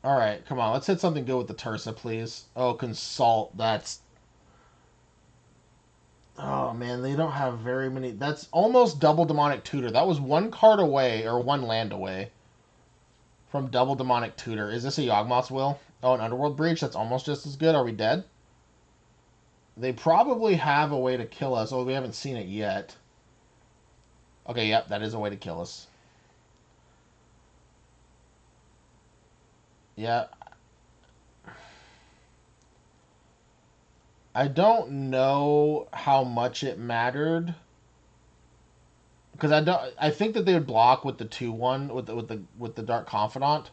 Alright, come on. Let's hit something good with the Tursa, please. Oh, Consult. That's... Oh, man, they don't have very many... That's almost double Demonic Tutor. That was one card away, or one land away, from double Demonic Tutor. Is this a Yawgmoth's Will? Oh, an Underworld Breach? That's almost just as good. Are we dead? They probably have a way to kill us. Oh, we haven't seen it yet. Okay, yep, that is a way to kill us. Yeah. I don't know how much it mattered because I think that they would block with the 2-1 with the Dark Confidant.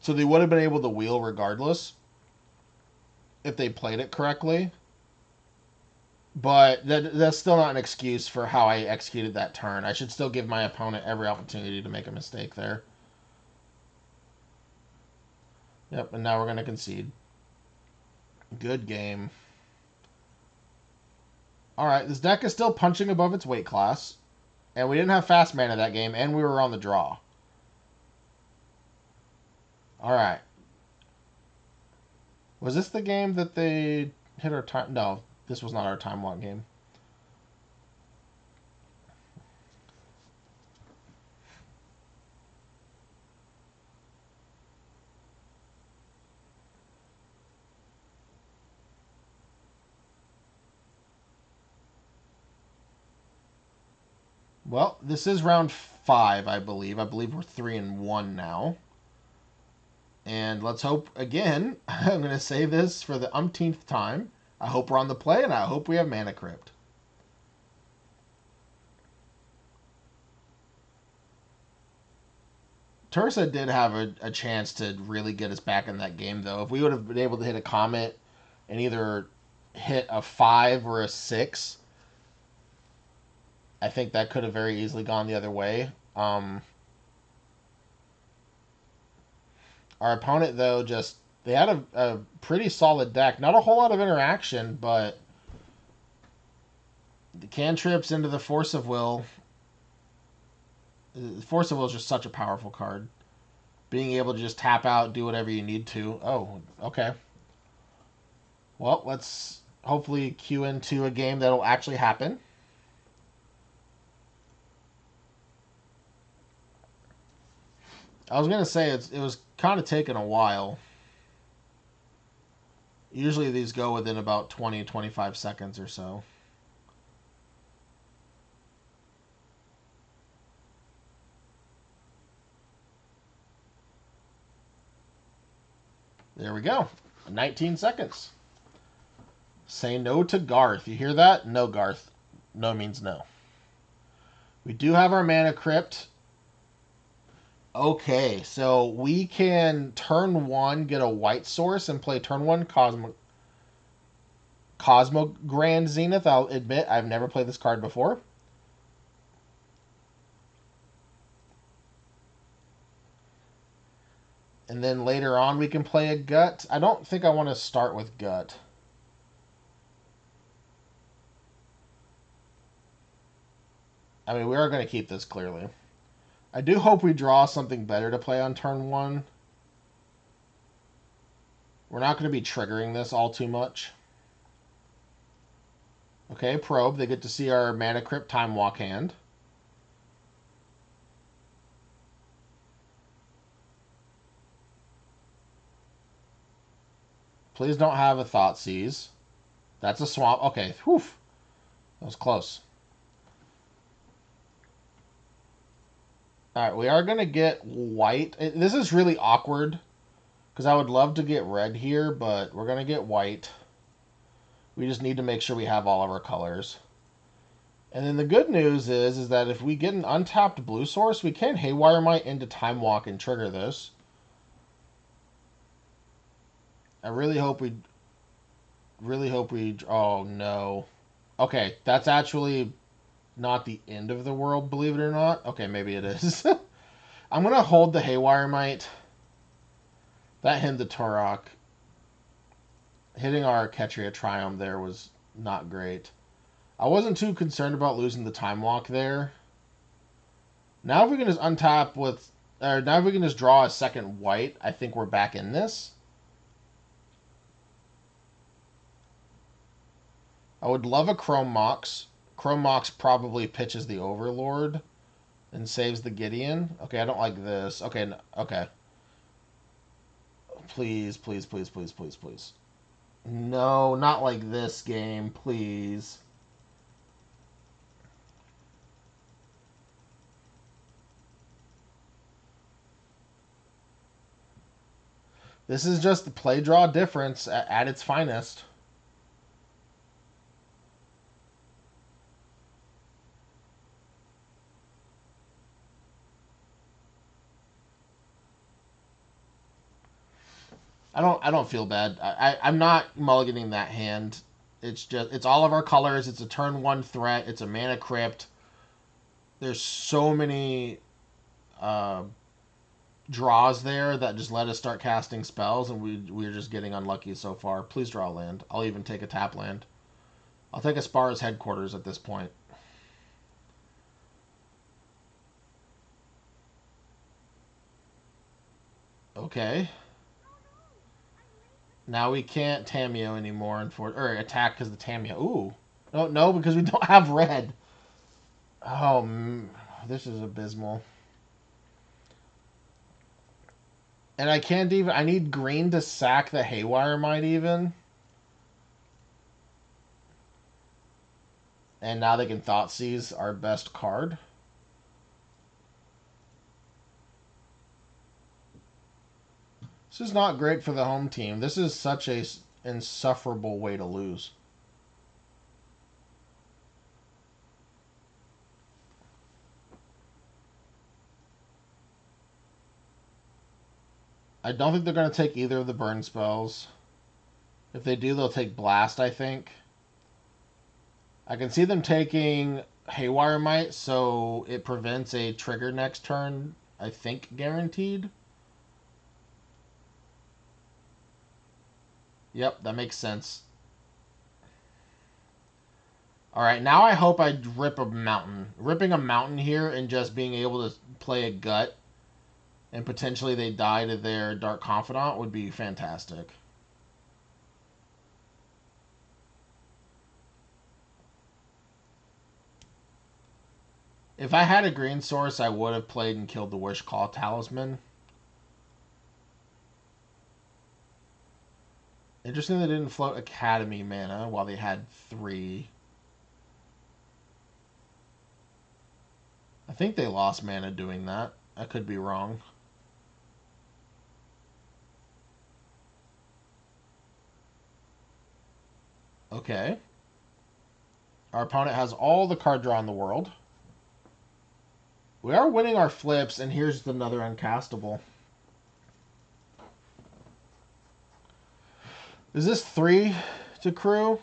So they would have been able to wheel regardless if they played it correctly. But that's still not an excuse for how I executed that turn. I should still give my opponent every opportunity to make a mistake there. Yep, and now we're going to concede. Good game. Alright, this deck is still punching above its weight class. And we didn't have fast mana that game, and we were on the draw. Alright. Was this the game that they hit our time? No, this was not our time lock game. Well, this is round 5, I believe. I believe we're 3-1 now. And let's hope, again, I'm going to say this for the umpteenth time. I hope we're on the play, and I hope we have Mana Crypt. Tursa did have a chance to really get us back in that game, though. If we would have been able to hit a Comet and either hit a 5 or a 6, I think that could have very easily gone the other way. Our opponent, though, just... They had a pretty solid deck. Not a whole lot of interaction, but... The cantrips into the Force of Will. The Force of Will is just such a powerful card. Being able to just tap out, do whatever you need to. Oh, okay. Well, let's hopefully queue into a game that'll actually happen. I was going to say it was kind of taking a while. Usually these go within about 20-25 seconds or so. There we go. 19 seconds. Say no to Garth. You hear that? No, Garth. No means no. We do have our mana crypt. Okay, so we can turn one get a white source and play turn one Cosmo Grand Zenith. I'll admit I've never played this card before. And then later on we can play a gut. I don't think I want to start with gut. I mean, we are going to keep this clearly. I do hope we draw something better to play on turn one. We're not going to be triggering this all too much. Okay, probe. They get to see our Mana Crypt Time Walk hand. Please don't have a Thoughtseize. That's a swamp. Okay, whew. That was close. Alright, we are going to get white. This is really awkward because I would love to get red here, but we're going to get white. We just need to make sure we have all of our colors. And then the good news is that if we get an untapped blue source, we can Haywire Might into Time Walk and trigger this. I really hope we... Oh, no. Okay, that's actually not the end of the world, believe it or not. Okay, maybe it is. I'm going to hold the Haywire Might. That hit the Turok. Hitting our Ketria Triumph there was not great. I wasn't too concerned about losing the Time Walk there. Now if we can just untap with... now if we can just draw a second white, I think we're back in this. I would love a Chrome Mox. Chrome Mox probably pitches the Overlord and saves the Gideon. Okay, I don't like this. Okay, no, okay. Please, please, please, please, please, please. No, not like this game, please. This is just the play draw difference at its finest. I don't feel bad. I'm not mulliganing that hand. It's all of our colors. It's a turn one threat. It's a mana crypt. There's so many draws there that just let us start casting spells, and we're just getting unlucky so far. Please draw a land. I'll even take a tap land. I'll take Aspara's Headquarters at this point. Okay. Now we can't Tameo anymore, or attack because the Tameo. Ooh. No, because we don't have red. Oh, this is abysmal. And I can't even... I need green to sack the Haywire Might even. And now they can Thoughtseize our best card. This is not great for the home team. This is such a insufferable way to lose. I don't think they're going to take either of the burn spells. If they do, they'll take Blast, I think. I can see them taking Haywire Might, so it prevents a trigger next turn, I think, guaranteed. Yep, that makes sense. Alright, now I hope I rip a mountain. Ripping a mountain here and just being able to play a gut and potentially they die to their Dark Confidant would be fantastic. If I had a green source, I would have played and killed the Wishclaw Talisman. Interesting they didn't float Academy mana while they had 3. I think they lost mana doing that. I could be wrong. Okay. Our opponent has all the card draw in the world. We are winning our flips, and here's another uncastable. Is this 3 to crew?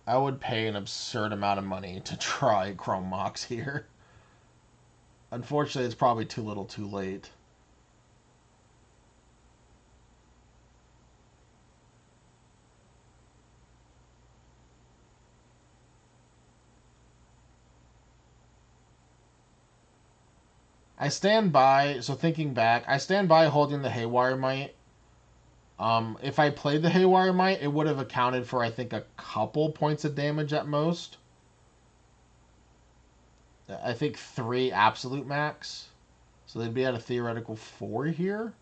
I would pay an absurd amount of money to try Chrome Mox here. Unfortunately, it's probably too little too late. I stand by, so thinking back, I stand by holding the Haywire Might. If I played the Haywire Might, it would have accounted for, I think, a couple points of damage at most. I think 3 absolute max. So they'd be at a theoretical 4 here.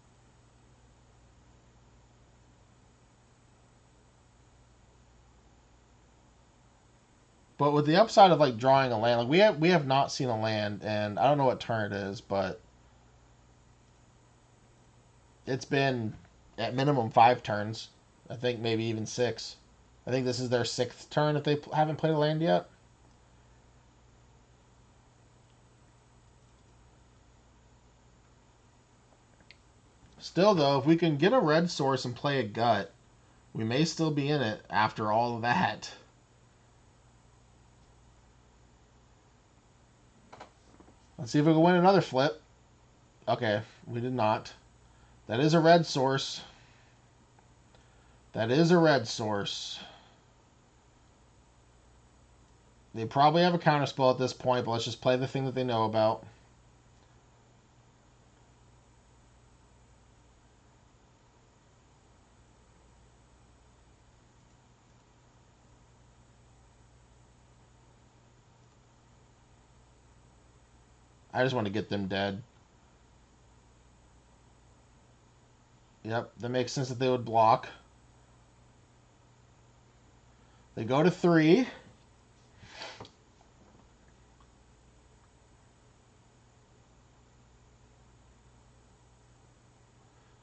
But with the upside of like drawing a land, like we have not seen a land, and I don't know what turn it is, but it's been at minimum 5 turns. I think maybe even 6. I think this is their 6th turn if they haven't played a land yet. Still, though, if we can get a red source and play a gut, we may still be in it after all of that. Let's see if we can win another flip. Okay, we did not. That is a red source. That is a red source. They probably have a counterspell at this point, but let's just play the thing that they know about. I just want to get them dead. Yep, that makes sense that they would block. They go to 3.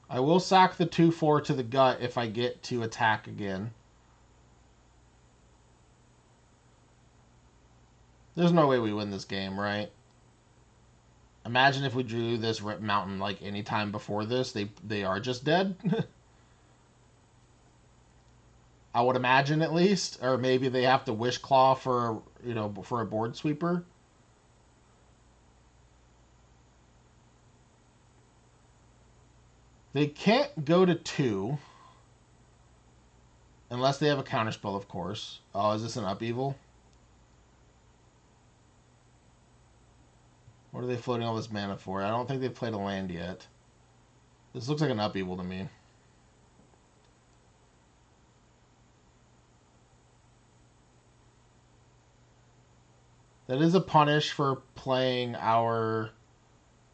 I will sack the 2/4 to the gut if I get to attack again. There's no way we win this game, right? Imagine if we drew this Rip Mountain like any time before this, they are just dead. I would imagine at least, or maybe they have to Wish Claw for for a board sweeper. They can't go to 2 unless they have a counterspell, of course. Oh, is this an upheaval? What are they floating all this mana for? I don't think they've played a land yet. This looks like an upheaval to me. That is a punish for playing our...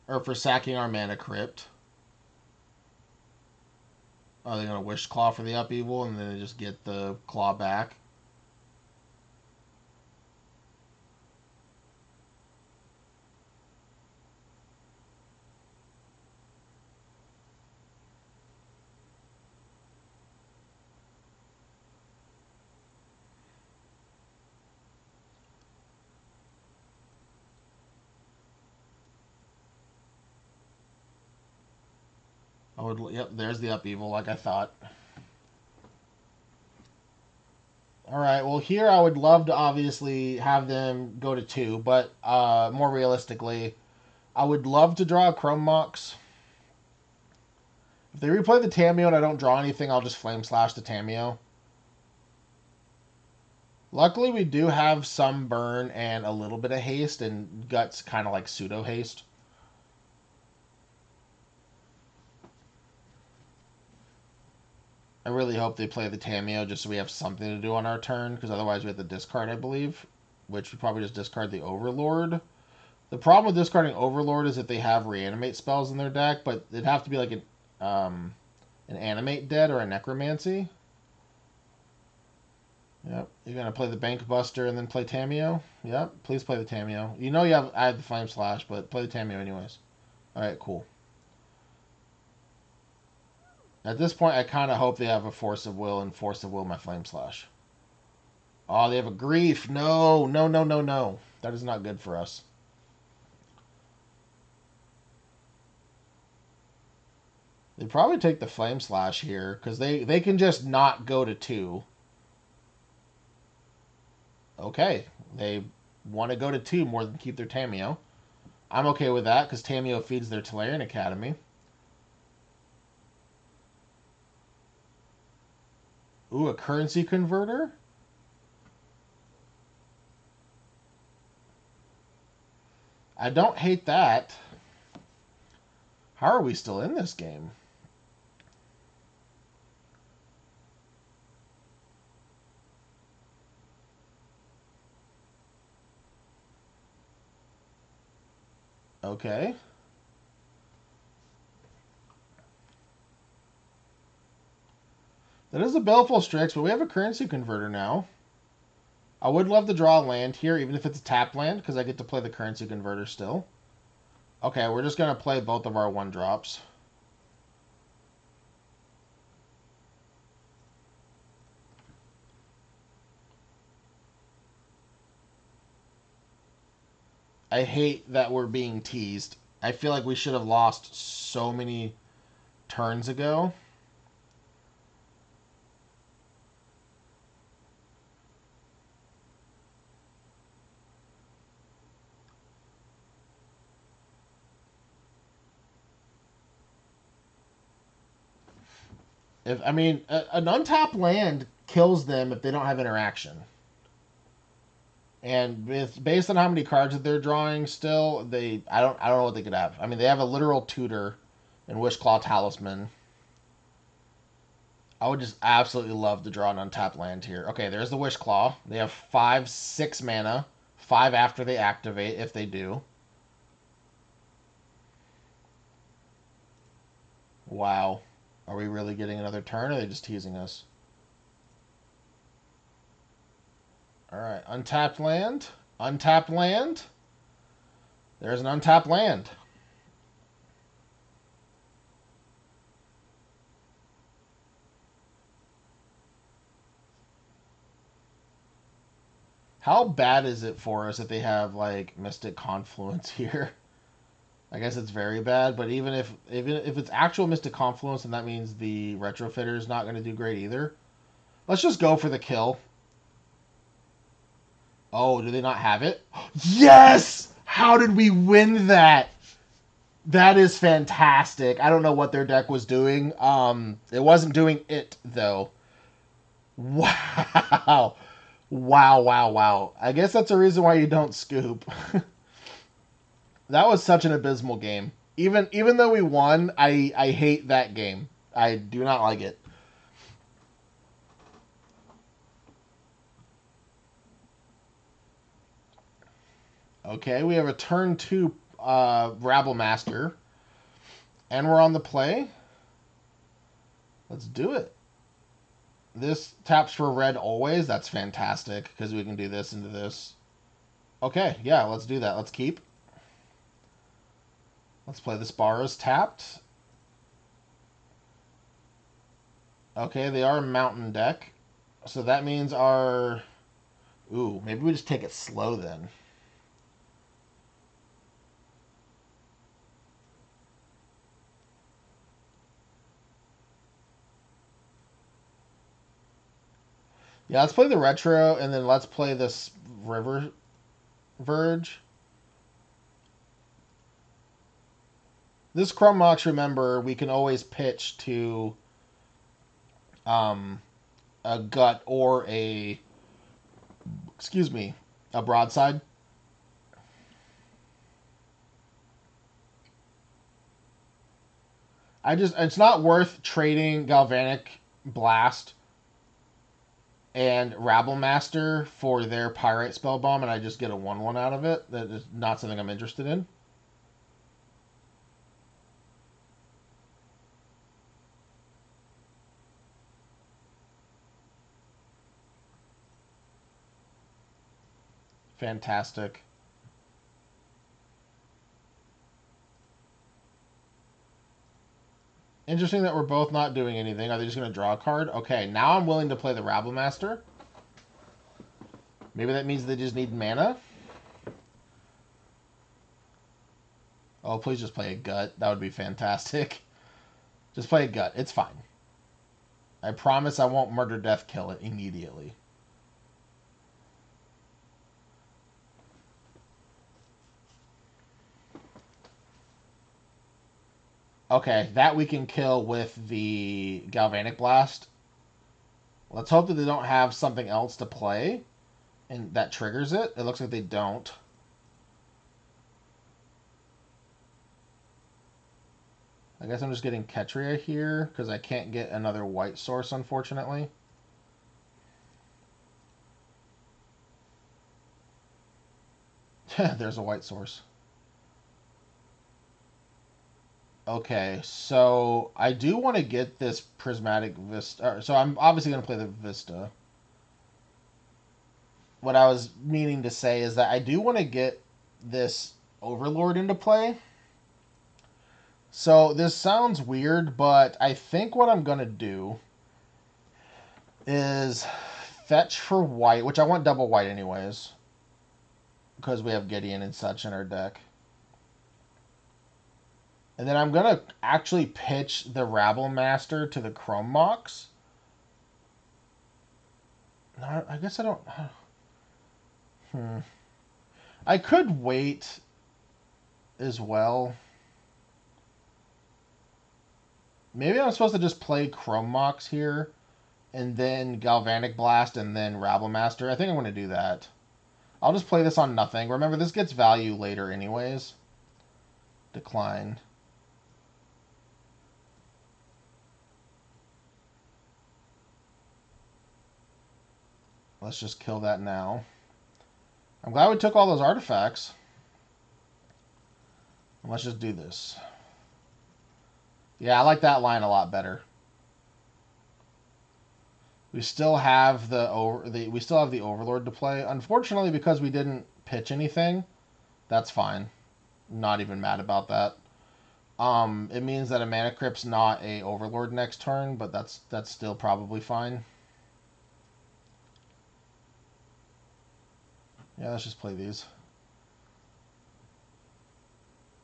or for sacking our mana crypt. Are they going to Wish Claw for the upheaval and then they just get the claw back? I would. Yep, there's the upheaval, like I thought. All right. Well, here I would love to obviously have them go to 2, but more realistically, I would love to draw a Chrome Mox. If they replay the Tameo and I don't draw anything, I'll just Flame Slash the Tameo. Luckily, we do have some burn and a little bit of haste, and Gut's kind of like pseudo haste. I really hope they play the Tameo just so we have something to do on our turn, because otherwise we have to discard, I believe, which would probably just discard the Overlord. The problem with discarding Overlord is that they have reanimate spells in their deck, but it'd have to be like an animate dead or a necromancy. Yep. You're gonna play the Bank Buster and then play Tameo? Yep. Please play the Tameo. You know I have the Flame Slash, but play the Tameo anyways. Alright, cool. At this point, I kind of hope they have a Force of Will and Force of Will my Flame Slash. Oh, they have a Grief. No, no, no, no, no. That is not good for us. They probably take the Flame Slash here because they can just not go to 2. Okay, they want to go to 2 more than keep their Tameo. I'm okay with that because Tameo feeds their Tolarian Academy. Ooh, a currency converter? I don't hate that. How are we still in this game? Okay. That is a Baleful Strix, but we have a currency converter now. I would love to draw a land here, even if it's a tap land, because I get to play the currency converter still. Okay, we're just going to play both of our 1-drops. I hate that we're being teased. I feel like we should have lost so many turns ago. If I mean, an untapped land kills them if they don't have interaction. And based on how many cards that they're drawing, still I don't know what they could have. I mean, they have a literal tutor in Wishclaw Talisman. I would just absolutely love to draw an untapped land here. Okay, there's the Wishclaw. They have 5, 6 mana, 5 after they activate if they do. Wow, are we really getting another turn? Or are they just teasing us? All right, untapped land, untapped land. There's an untapped land. How bad is it for us that they have like Mystic Confluence here? I guess it's very bad, but even if it's actual Mystic Confluence, then that means the Retrofitter is not going to do great either. Let's just go for the kill. Oh, do they not have it? Yes! How did we win that? That is fantastic. I don't know what their deck was doing. It wasn't doing it though. Wow. Wow, wow, wow. I guess that's a reason why you don't scoop. That was such an abysmal game. Even though we won, I hate that game. I do not like it. Okay, we have a turn 2 Rabble Master, and we're on the play. Let's do it. This taps for red always. That's fantastic because we can do this into this. Okay, yeah, let's do that. Let's keep. Let's play the Sparrows tapped. Okay, they are a mountain deck. So that means our... Ooh, maybe we just take it slow then. Yeah, let's play the retro, and then let's play this River Verge. This Chrome Mox, remember, we can always pitch to um, a gut or excuse me, a broadside. It's not worth trading Galvanic Blast and Rabble Master for their Pyrite Spell Bomb, and I just get a 1/1 out of it. That is not something I'm interested in. Fantastic. Interesting that we're both not doing anything. Are they just going to draw a card? Okay, now I'm willing to play the Rabble Master. Maybe that means they just need mana. Oh, please just play a gut. That would be fantastic. Just play a gut. It's fine. I promise I won't murder death kill it immediately. Okay, that we can kill with the Galvanic Blast. Let's hope that they don't have something else to play and that triggers it. It looks like they don't. I guess I'm just getting Ketria here because I can't get another white source, unfortunately. There's a white source. Okay, so I do want to get this Prismatic Vista. So I'm obviously going to play the Vista. What I was meaning to say is that I do want to get this Overlord into play. So this sounds weird, but I think what I'm going to do is fetch for white, which I want double white anyways, because we have Gideon and such in our deck. And then I'm going to actually pitch the Rabble Master to the Chrome Mox. No, I guess I don't... I could wait as well. Maybe I'm supposed to just play Chrome Mox here, and then Galvanic Blast, and then Rabble Master. I think I'm going to do that. I'll just play this on nothing. Remember, this gets value later anyways. Decline. Let's just kill that now. I'm glad we took all those artifacts. Let's just do this. Yeah, I like that line a lot better. We still have the Overlord to play. Unfortunately, because we didn't pitch anything, that's fine. Not even mad about that. It means that a Mana Crypt's not a Overlord next turn, but that's still probably fine. Yeah, let's just play these.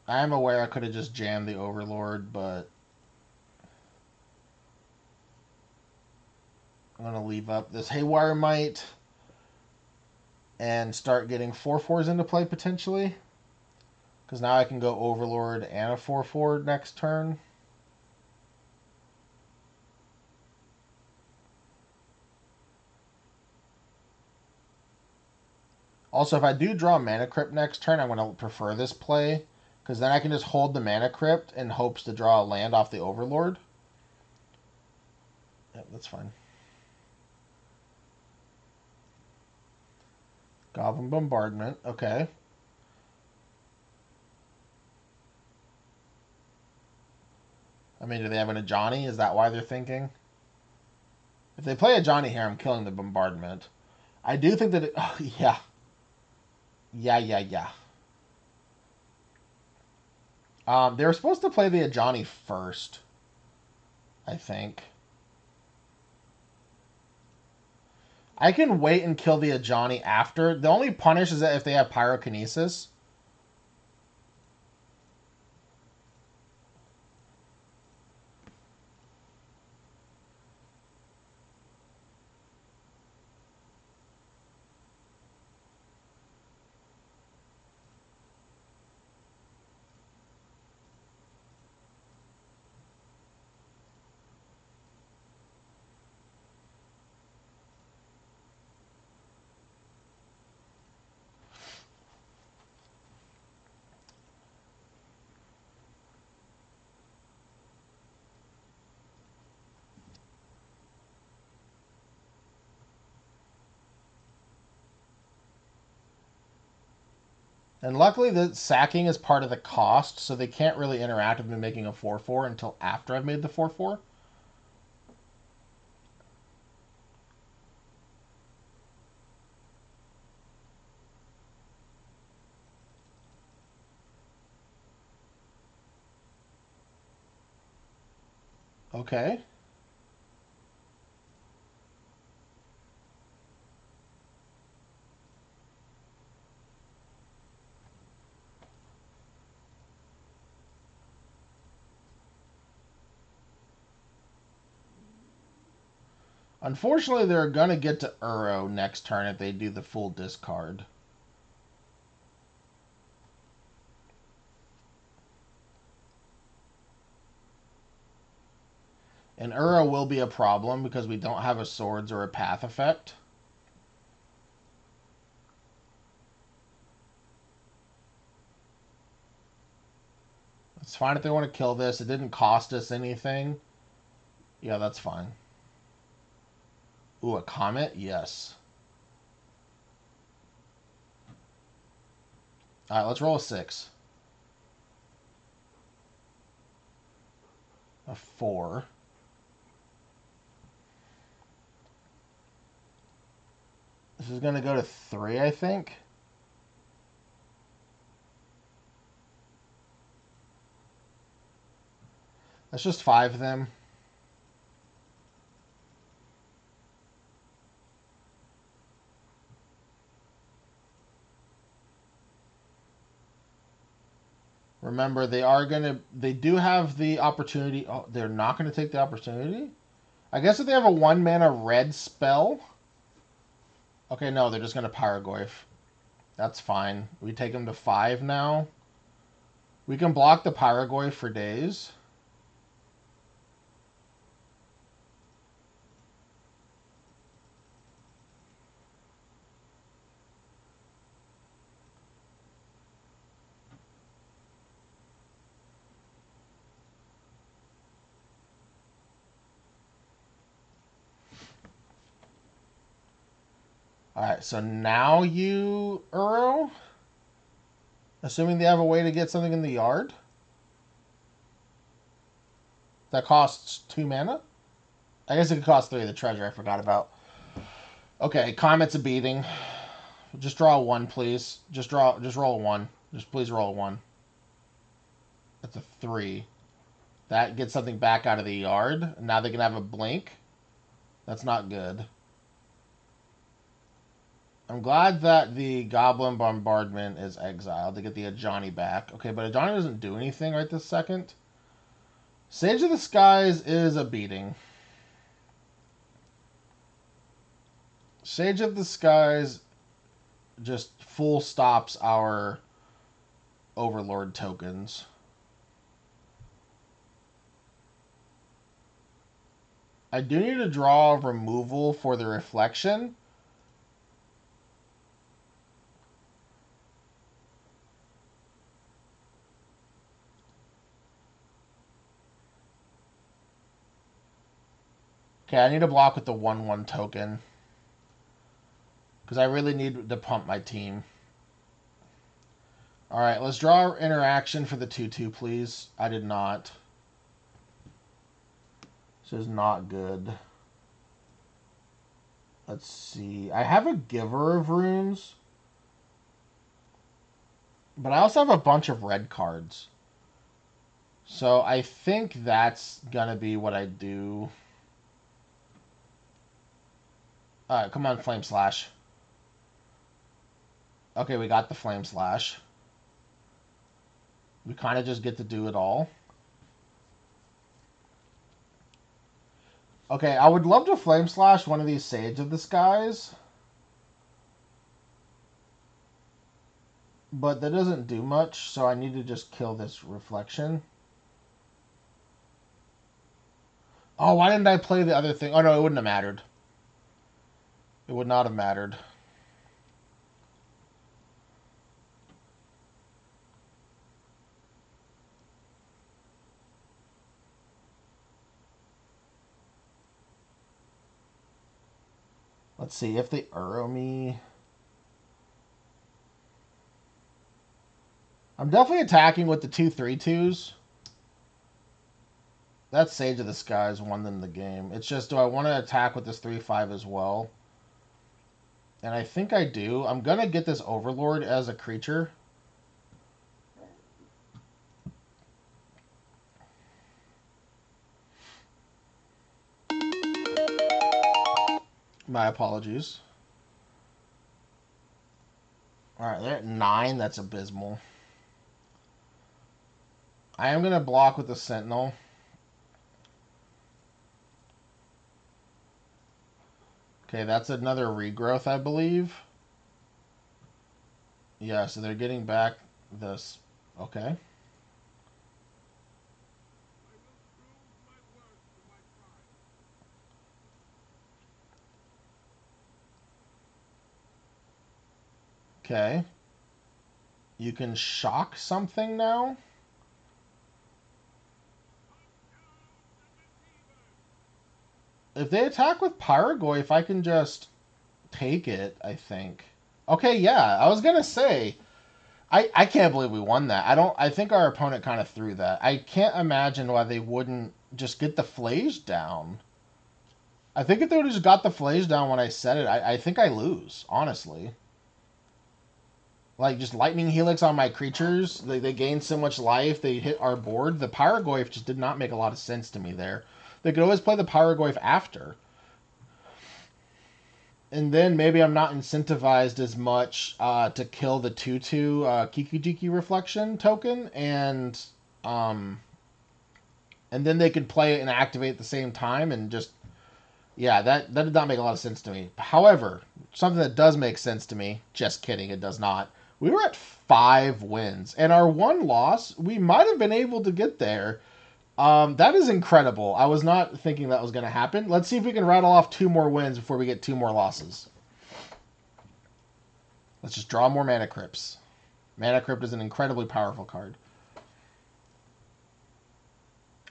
I am aware I could have just jammed the Overlord, but I'm going to leave up this Haywire Might and start getting 4/4s into play potentially. Because now I can go Overlord and a 4/4 next turn. Also, if I do draw Mana Crypt next turn, I'm going to prefer this play. Because then I can just hold the Mana Crypt in hopes to draw a land off the Overlord. Yep, that's fine. Goblin Bombardment. Okay. I mean, do they have an Ajani? Is that why they're thinking? If they play Ajani here, I'm killing the Bombardment. I do think that oh, yeah. Yeah. They were supposed to play the Ajani first, I think. I can wait and kill the Ajani after. The only punish is that if they have Pyrokinesis. And luckily, the sacking is part of the cost, so they can't really interact with me making a 4/4 until after I've made the 4/4. Okay. Unfortunately, they're going to get to Uro next turn if they do the full discard. And Uro will be a problem because we don't have a swords or a path effect. It's fine if they want to kill this. It didn't cost us anything. Yeah, that's fine. Ooh, a comet? Yes. Alright, let's roll a 6. A 4. This is going to go to 3, I think. Let's just 5 them. Remember, they do have the opportunity. Oh, they're not going to take the opportunity? I guess if they have a 1 mana red spell. Okay, no, they're just going to Pyrogoyf. That's fine. We take them to 5 now. We can block the Pyrogoyf for days. Alright, so now you Uro? Assuming they have a way to get something in the yard? That costs 2 mana? I guess it could cost 3 of the treasure I forgot about. Okay, Comet's a beating. Just draw a 1, please. Just roll a 1. Just please roll a 1. That's a 3. That gets something back out of the yard. Now they can have a blink. That's not good. I'm glad that the Goblin Bombardment is exiled to get the Ajani back. Okay, but Ajani doesn't do anything right this second. Sage of the Skies is a beating. Sage of the Skies just full stops our Overlord tokens. I do need to draw removal for the reflection. Okay, I need to block with the 1/1 token. Because I really need to pump my team. Alright, let's draw interaction for the 2/2, please. I did not. This is not good. Let's see. I have a Giver of Runes. But I also have a bunch of red cards. So I think that's going to be what I do. Alright, come on, Flame Slash. Okay, we got the Flame Slash. We kind of just get to do it all. Okay, I would love to Flame Slash one of these Sage of the Skies. But that doesn't do much, so I need to just kill this reflection. Oh, why didn't I play the other thing? Oh, no, it wouldn't have mattered. It would not have mattered. Let's see, if they Uro me... I'm definitely attacking with the 2/3/2s. That Sage of the Skies won them the game. It's just, do I want to attack with this 3/5 as well? And I think I do. I'm going to get this Overlord as a creature. My apologies. Alright, they're at 9. That's abysmal. I am going to block with the Sentinel. Okay, that's another regrowth, I believe. Yeah, so they're getting back this. Okay. Okay. You can shock something now? If they attack with Pyrogoyf, I can just take it, I think. Okay, yeah, I was gonna say, I can't believe we won that. I think our opponent kind of threw that. I can't imagine why they wouldn't just get the Flays down. I think if they would have just got the Flays down when I said it, I think I lose, honestly. Like, just Lightning Helix on my creatures, they gain so much life, they hit our board. The Pyrogoyf just did not make a lot of sense to me there. They could always play the Pyrogoyf after. And then maybe I'm not incentivized as much to kill the 2/2 Kiki-Jiki Reflection token, um, and then they could play it and activate at the same time, and just, yeah, that did not make a lot of sense to me. However, something that does make sense to me, just kidding, it does not. We were at 5 wins, and our one loss, we might have been able to get there. That is incredible. I was not thinking that was going to happen. Let's see if we can rattle off 2 more wins before we get 2 more losses. Let's just draw more Mana Crypts. Mana Crypt is an incredibly powerful card.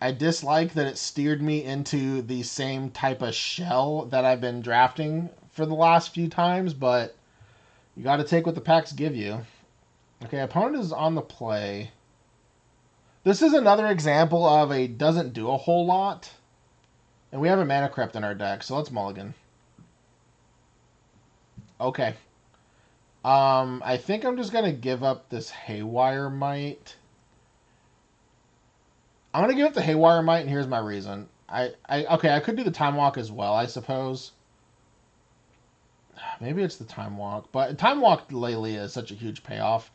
I dislike that it steered me into the same type of shell that I've been drafting for the last few times, but you got to take what the packs give you. Okay, opponent is on the play. This is another example of a doesn't do a whole lot. And we have a Mana Crypt in our deck, so let's mulligan. Okay. I think I'm just going to give up this Haywire Might. I'm going to give up the Haywire Might, and here's my reason. Okay, I could do the Time Walk as well, I suppose. Maybe it's the Time Walk, but Time Walk lately is such a huge payoff.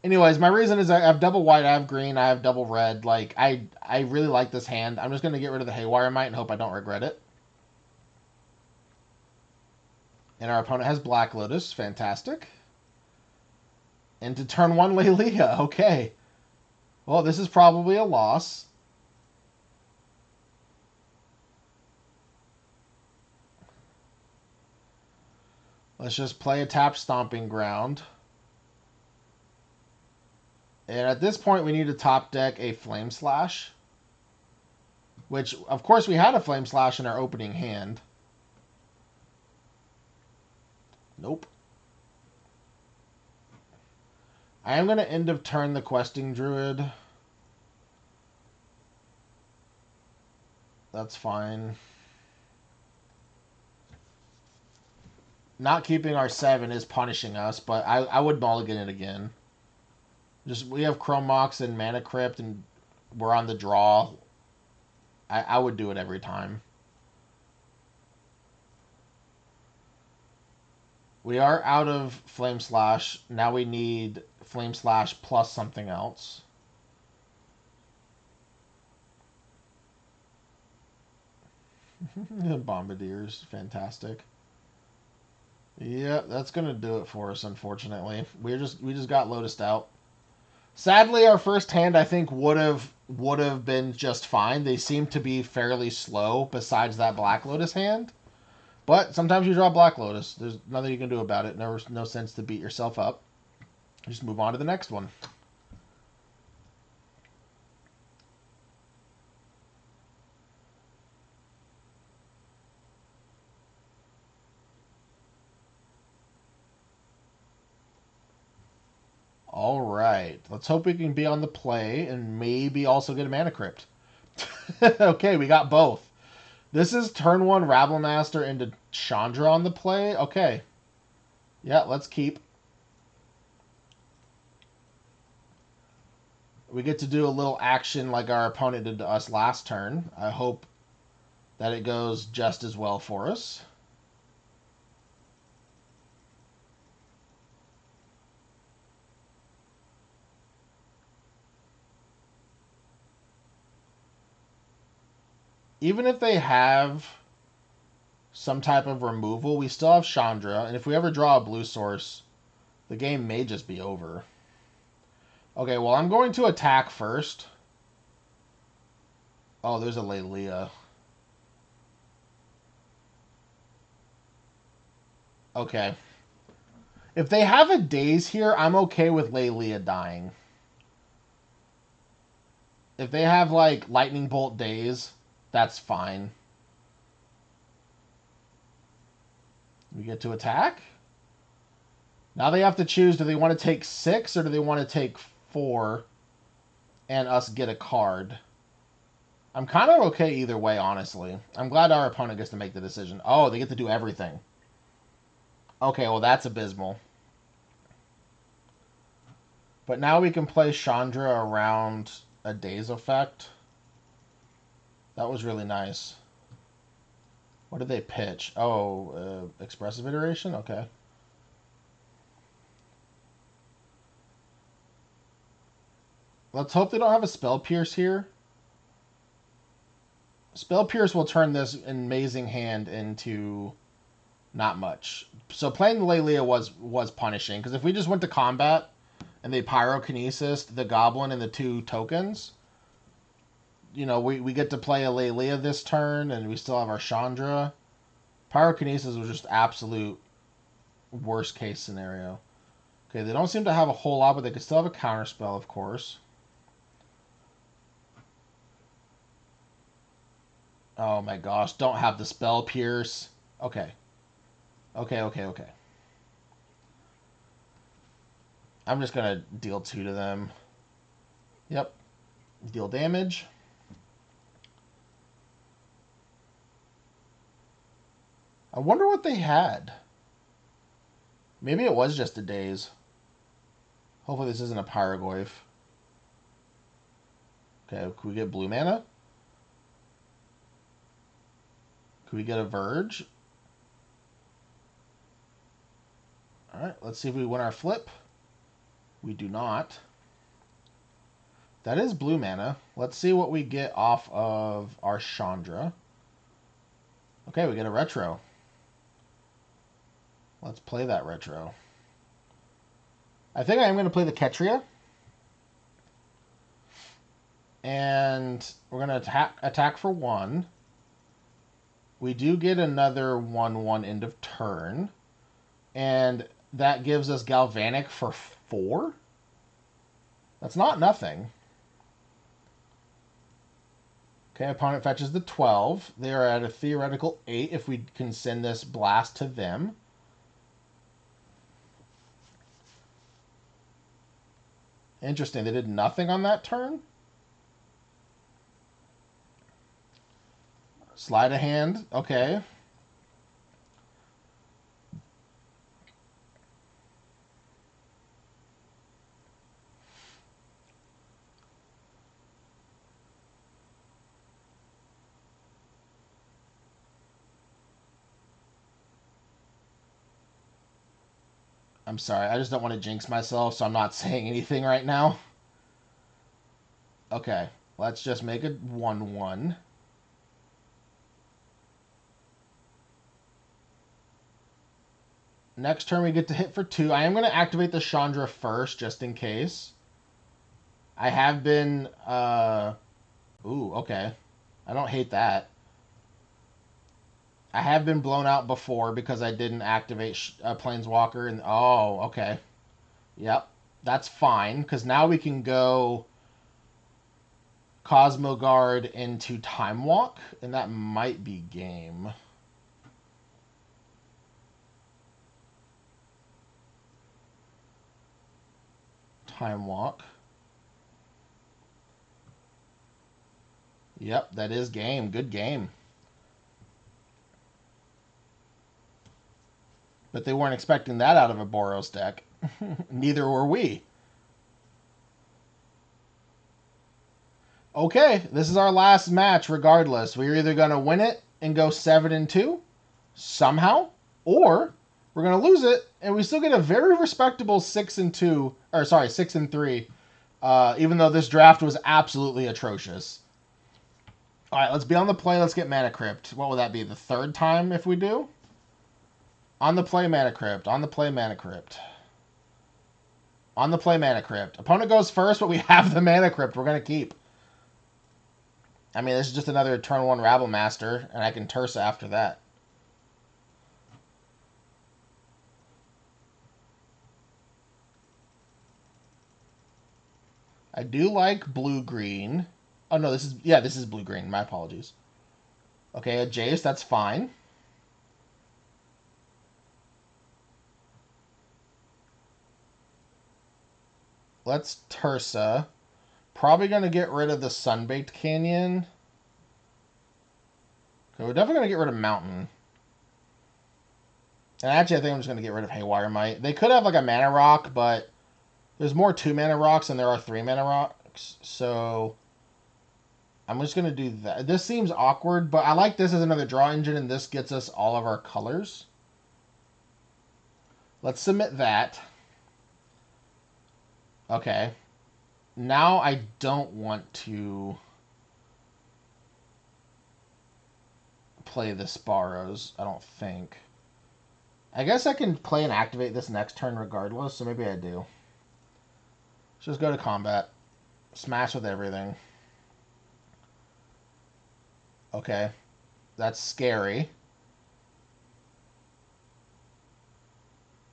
Anyways, my reason is I have double white, I have green, I have double red. Like, I really like this hand. I'm just going to get rid of the Haywire Might and hope I don't regret it. And our opponent has Black Lotus. Fantastic. Into turn 1, Lelia. Okay. Well, this is probably a loss. Let's just play a tap Stomping Ground. And at this point, we need to top deck a Flame Slash. Which, of course, we had a Flame Slash in our opening hand. Nope. I am going to end of turn the Questing Druid. That's fine. Not keeping our 7 is punishing us, but I would mulligan it again. Just, we have Chrome Mox and Mana Crypt, and we're on the draw. I would do it every time. We are out of Flame Slash. Now we need Flame Slash plus something else. Bombardiers, fantastic. Yeah, that's gonna do it for us. Unfortunately, we just got Lotused out. Sadly, our first hand I think would have been just fine. They seem to be fairly slow. Besides that Black Lotus hand, but sometimes you draw Black Lotus. There's nothing you can do about it. No sense to beat yourself up. Just move on to the next one. All right. Let's hope we can be on the play and maybe also get a Mana Crypt. Okay, we got both. This is turn 1 Rabblemaster into Chandra on the play. Okay. Yeah, let's keep. We get to do a little action like our opponent did to us last turn. I hope that it goes just as well for us. Even if they have some type of removal, we still have Chandra, and if we ever draw a blue source, the game may just be over. Okay, well, I'm going to attack first. Oh, there's a Lelia. Okay. If they have a Daze here, I'm okay with Lelia dying. If they have, like, Lightning Bolt Daze, that's fine. We get to attack? Now they have to choose, do they want to take 6 or do they want to take 4 and us get a card? I'm kind of okay either way, honestly. I'm glad our opponent gets to make the decision. Oh, they get to do everything. Okay, well, that's abysmal. But now we can play Chandra around a Daze effect. That was really nice. What did they pitch? Oh, expressive iteration? Okay. Let's hope they don't have a Spell Pierce here. Spell Pierce will turn this amazing hand into not much. So playing the Lelia was punishing, because if we just went to combat and they Pyrokinesis the Goblin and the 2 tokens, you know, we get to play a Lelia this turn, and we still have our Chandra. Pyrokinesis was just absolute worst case scenario. Okay, they don't seem to have a whole lot, but they could still have a counterspell, of course. Oh my gosh, don't have the Spell Pierce. Okay. Okay. I'm just going to deal 2 to them. Yep. Deal damage. I wonder what they had. Maybe it was just a Daze. Hopefully this isn't a Pyrogoyf. Okay, can we get blue mana? Can we get a Verge? Alright, let's see if we win our flip. We do not. That is blue mana. Let's see what we get off of our Chandra. Okay, we get a retro. Let's play that retro. I think I am going to play the Ketria. And we're going to attack for 1. We do get another 1/1 end of turn. And that gives us Galvanic for 4? That's not nothing. Okay, opponent fetches the 12. They are at a theoretical 8 if we can send this blast to them. Interesting. They did nothing on that turn. Slide a hand. Okay. I'm sorry. I just don't want to jinx myself, so I'm not saying anything right now. Okay. Let's just make it 1/1. Next turn we get to hit for 2. I am going to activate the Chandra first, just in case. I have been... Ooh, okay. I don't hate that. I have been blown out before because I didn't activate Planeswalker. And oh, okay. Yep. That's fine, because now we can go Cosmoguard into Time Walk, and that might be game. Time Walk. Yep, that is game. Good game. But they weren't expecting that out of a Boros deck. Neither were we. Okay, this is our last match regardless. We're either going to win it and go 7-2 somehow, or we're going to lose it and we still get a very respectable 6-2, or sorry, 6-3, even though this draft was absolutely atrocious. All right, let's be on the play. Let's get Mana Crypt. What will that be? The third time if we do? On the play, Mana Crypt. On the play, Mana Crypt. On the play, Mana Crypt. Opponent goes first, but we have the Mana Crypt. We're going to keep. I mean, this is just another turn 1 Rabble Master, and I can Tursa after that. I do like blue-green. Oh, no, this is... Yeah, this is blue-green. My apologies. Okay, a Jace, that's fine. Let's Tursa. Probably going to get rid of the Sunbaked Canyon. Okay, we're definitely going to get rid of Mountain. And actually, I think I'm just going to get rid of Haywire Might. They could have like a Mana Rock, but there's more 2-mana rocks than there are 3-mana rocks. So I'm just going to do that. This seems awkward, but I like this as another draw engine, and this gets us all of our colors. Let's submit that. Okay. Now I don't want to play the Sparrows, I don't think. I guess I can play and activate this next turn regardless, so maybe I do. Let's just go to combat. Smash with everything. Okay. That's scary.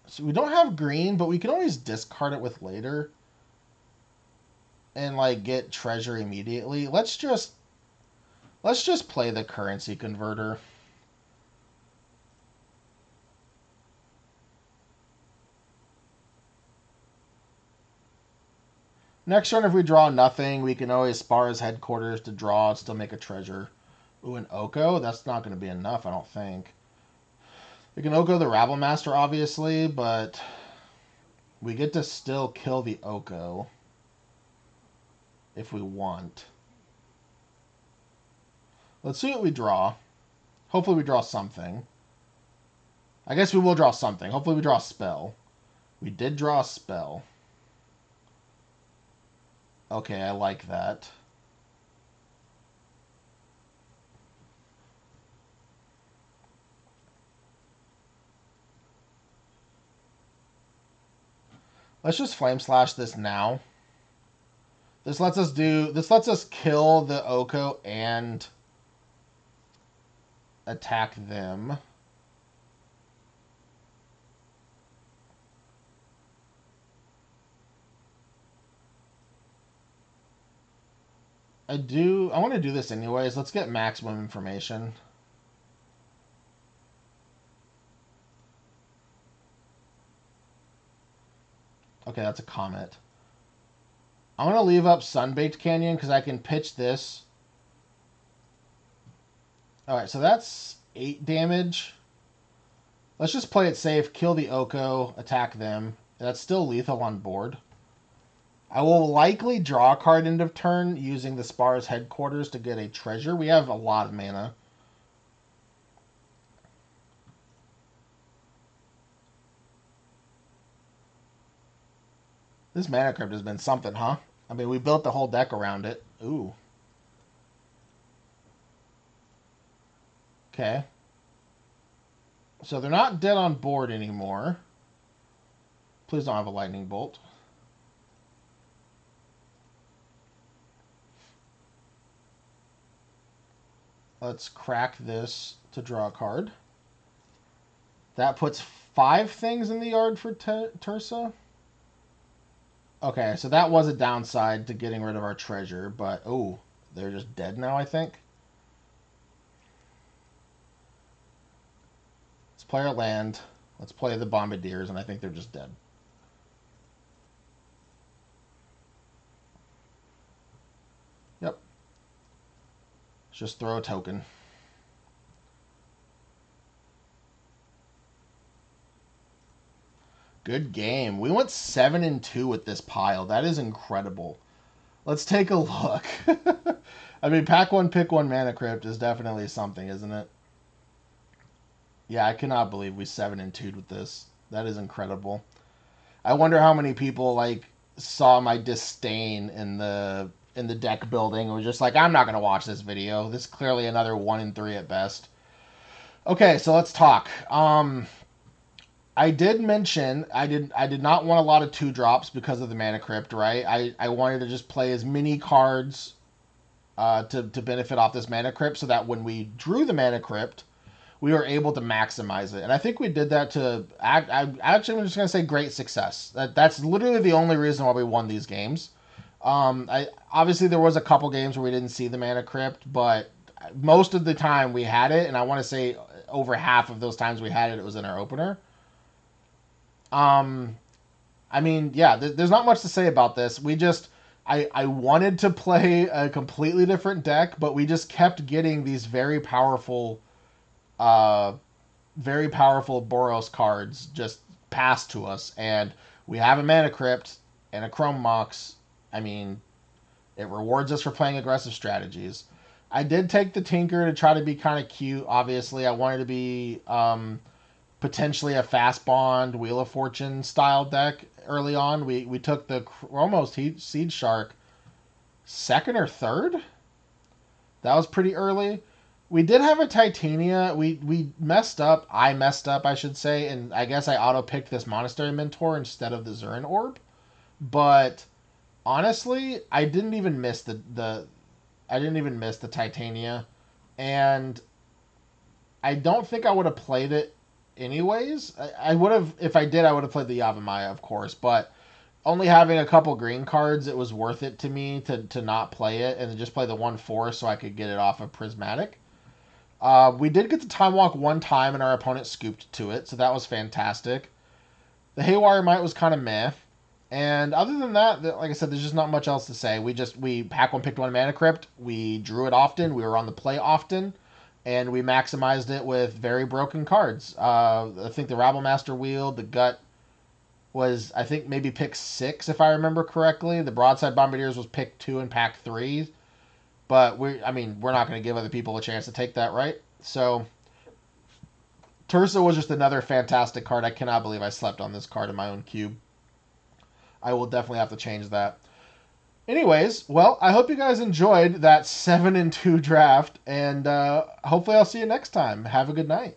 So we don't have green, but we can always discard it with later. And, like, get treasure immediately. Let's just play the currency converter. Next turn, if we draw nothing, we can always spar his headquarters to draw and still make a treasure. Ooh, an Oko? That's not going to be enough, I don't think. We can Oko the Rabble Master, obviously, but we get to still kill the Oko if we want. Let's see what we draw. Hopefully we draw something. I guess we will draw something. Hopefully we draw a spell. We did draw a spell. Okay, I like that. Let's just Flame Slash this now. This lets us kill the Oko and attack them. I want to do this anyways. Let's get maximum information. Okay, that's a Comet. I'm going to leave up Sunbaked Canyon because I can pitch this. Alright, so that's 8 damage. Let's just play it safe, kill the Oko, attack them. That's still lethal on board. I will likely draw a card end of turn using the Spar's headquarters to get a treasure. We have a lot of mana. This Mana Crypt has been something, huh? I mean, we built the whole deck around it. Ooh. Okay. So they're not dead on board anymore. Please don't have a lightning bolt. Let's crack this to draw a card. That puts 5 things in the yard for Tursa. Okay, so that was a downside to getting rid of our treasure, but oh, they're just dead now, I think. Let's play our land. Let's play the Bombardiers, and I think they're just dead. Yep. Let's just throw a token. Good game. We went 7-2 with this pile. That is incredible. Let's take a look. I mean, pack one, pick one Mana Crypt is definitely something, isn't it? Yeah, I cannot believe we 7-2'd with this. That is incredible. I wonder how many people, like, saw my disdain in the in the deck building. It was just like, I'm not going to watch this video. This is clearly another 1 in 3 at best. Okay, so let's talk. I did mention I did not want a lot of 2 drops because of the mana crypt, right? I wanted to just play as many cards to benefit off this mana crypt, so that when we drew the mana crypt, we were able to maximize it. And I think we did that to actually I'm just gonna say great success. That's literally the only reason why we won these games. I obviously there was a couple games where we didn't see the mana crypt, but most of the time we had it, and I want to say over half of those times we had it, it was in our opener. Um, I mean, yeah, there's not much to say about this. I wanted to play a completely different deck, but we just kept getting these uh, very powerful Boros cards just passed to us, and we have a Mana Crypt and a Chrome Mox. I mean, it rewards us for playing aggressive strategies. I did take the Tinker to try to be kind of cute. Obviously, I wanted to be potentially a fast bond Wheel of Fortune style deck early on. We took the almost Seed Shark second or third. That was pretty early. We did have a Titania. We messed up. I messed up, I should say, and I guess I auto picked this Monastery Mentor instead of the Zurin Orb. But honestly, I didn't even miss the Titania, and I don't think I would have played it anyways. I would have, if I did, I would have played the Yavimaya, of course, but only having a couple green cards, it was worth it to me to not play it and to just play the 1/4 so I could get it off of Prismatic. We did get the Time Walk one time, and our opponent scooped to it, so that was fantastic. The Haywire Might was kind of meh. And other than that, like I said, there's just not much else to say. We pack one, picked one Mana Crypt. We drew it often. We were on the play often, and we maximized it with very broken cards. I think the Rabble Master Wheel, the Gut was, I think, maybe pick 6 if I remember correctly. The Broadside Bombardiers was pick 2 and pack 3. But we're not going to give other people a chance to take that, right? So Tursa was just another fantastic card. I cannot believe I slept on this card in my own cube. I will definitely have to change that. Anyways, well, I hope you guys enjoyed that 7-2 draft, and hopefully I'll see you next time. Have a good night.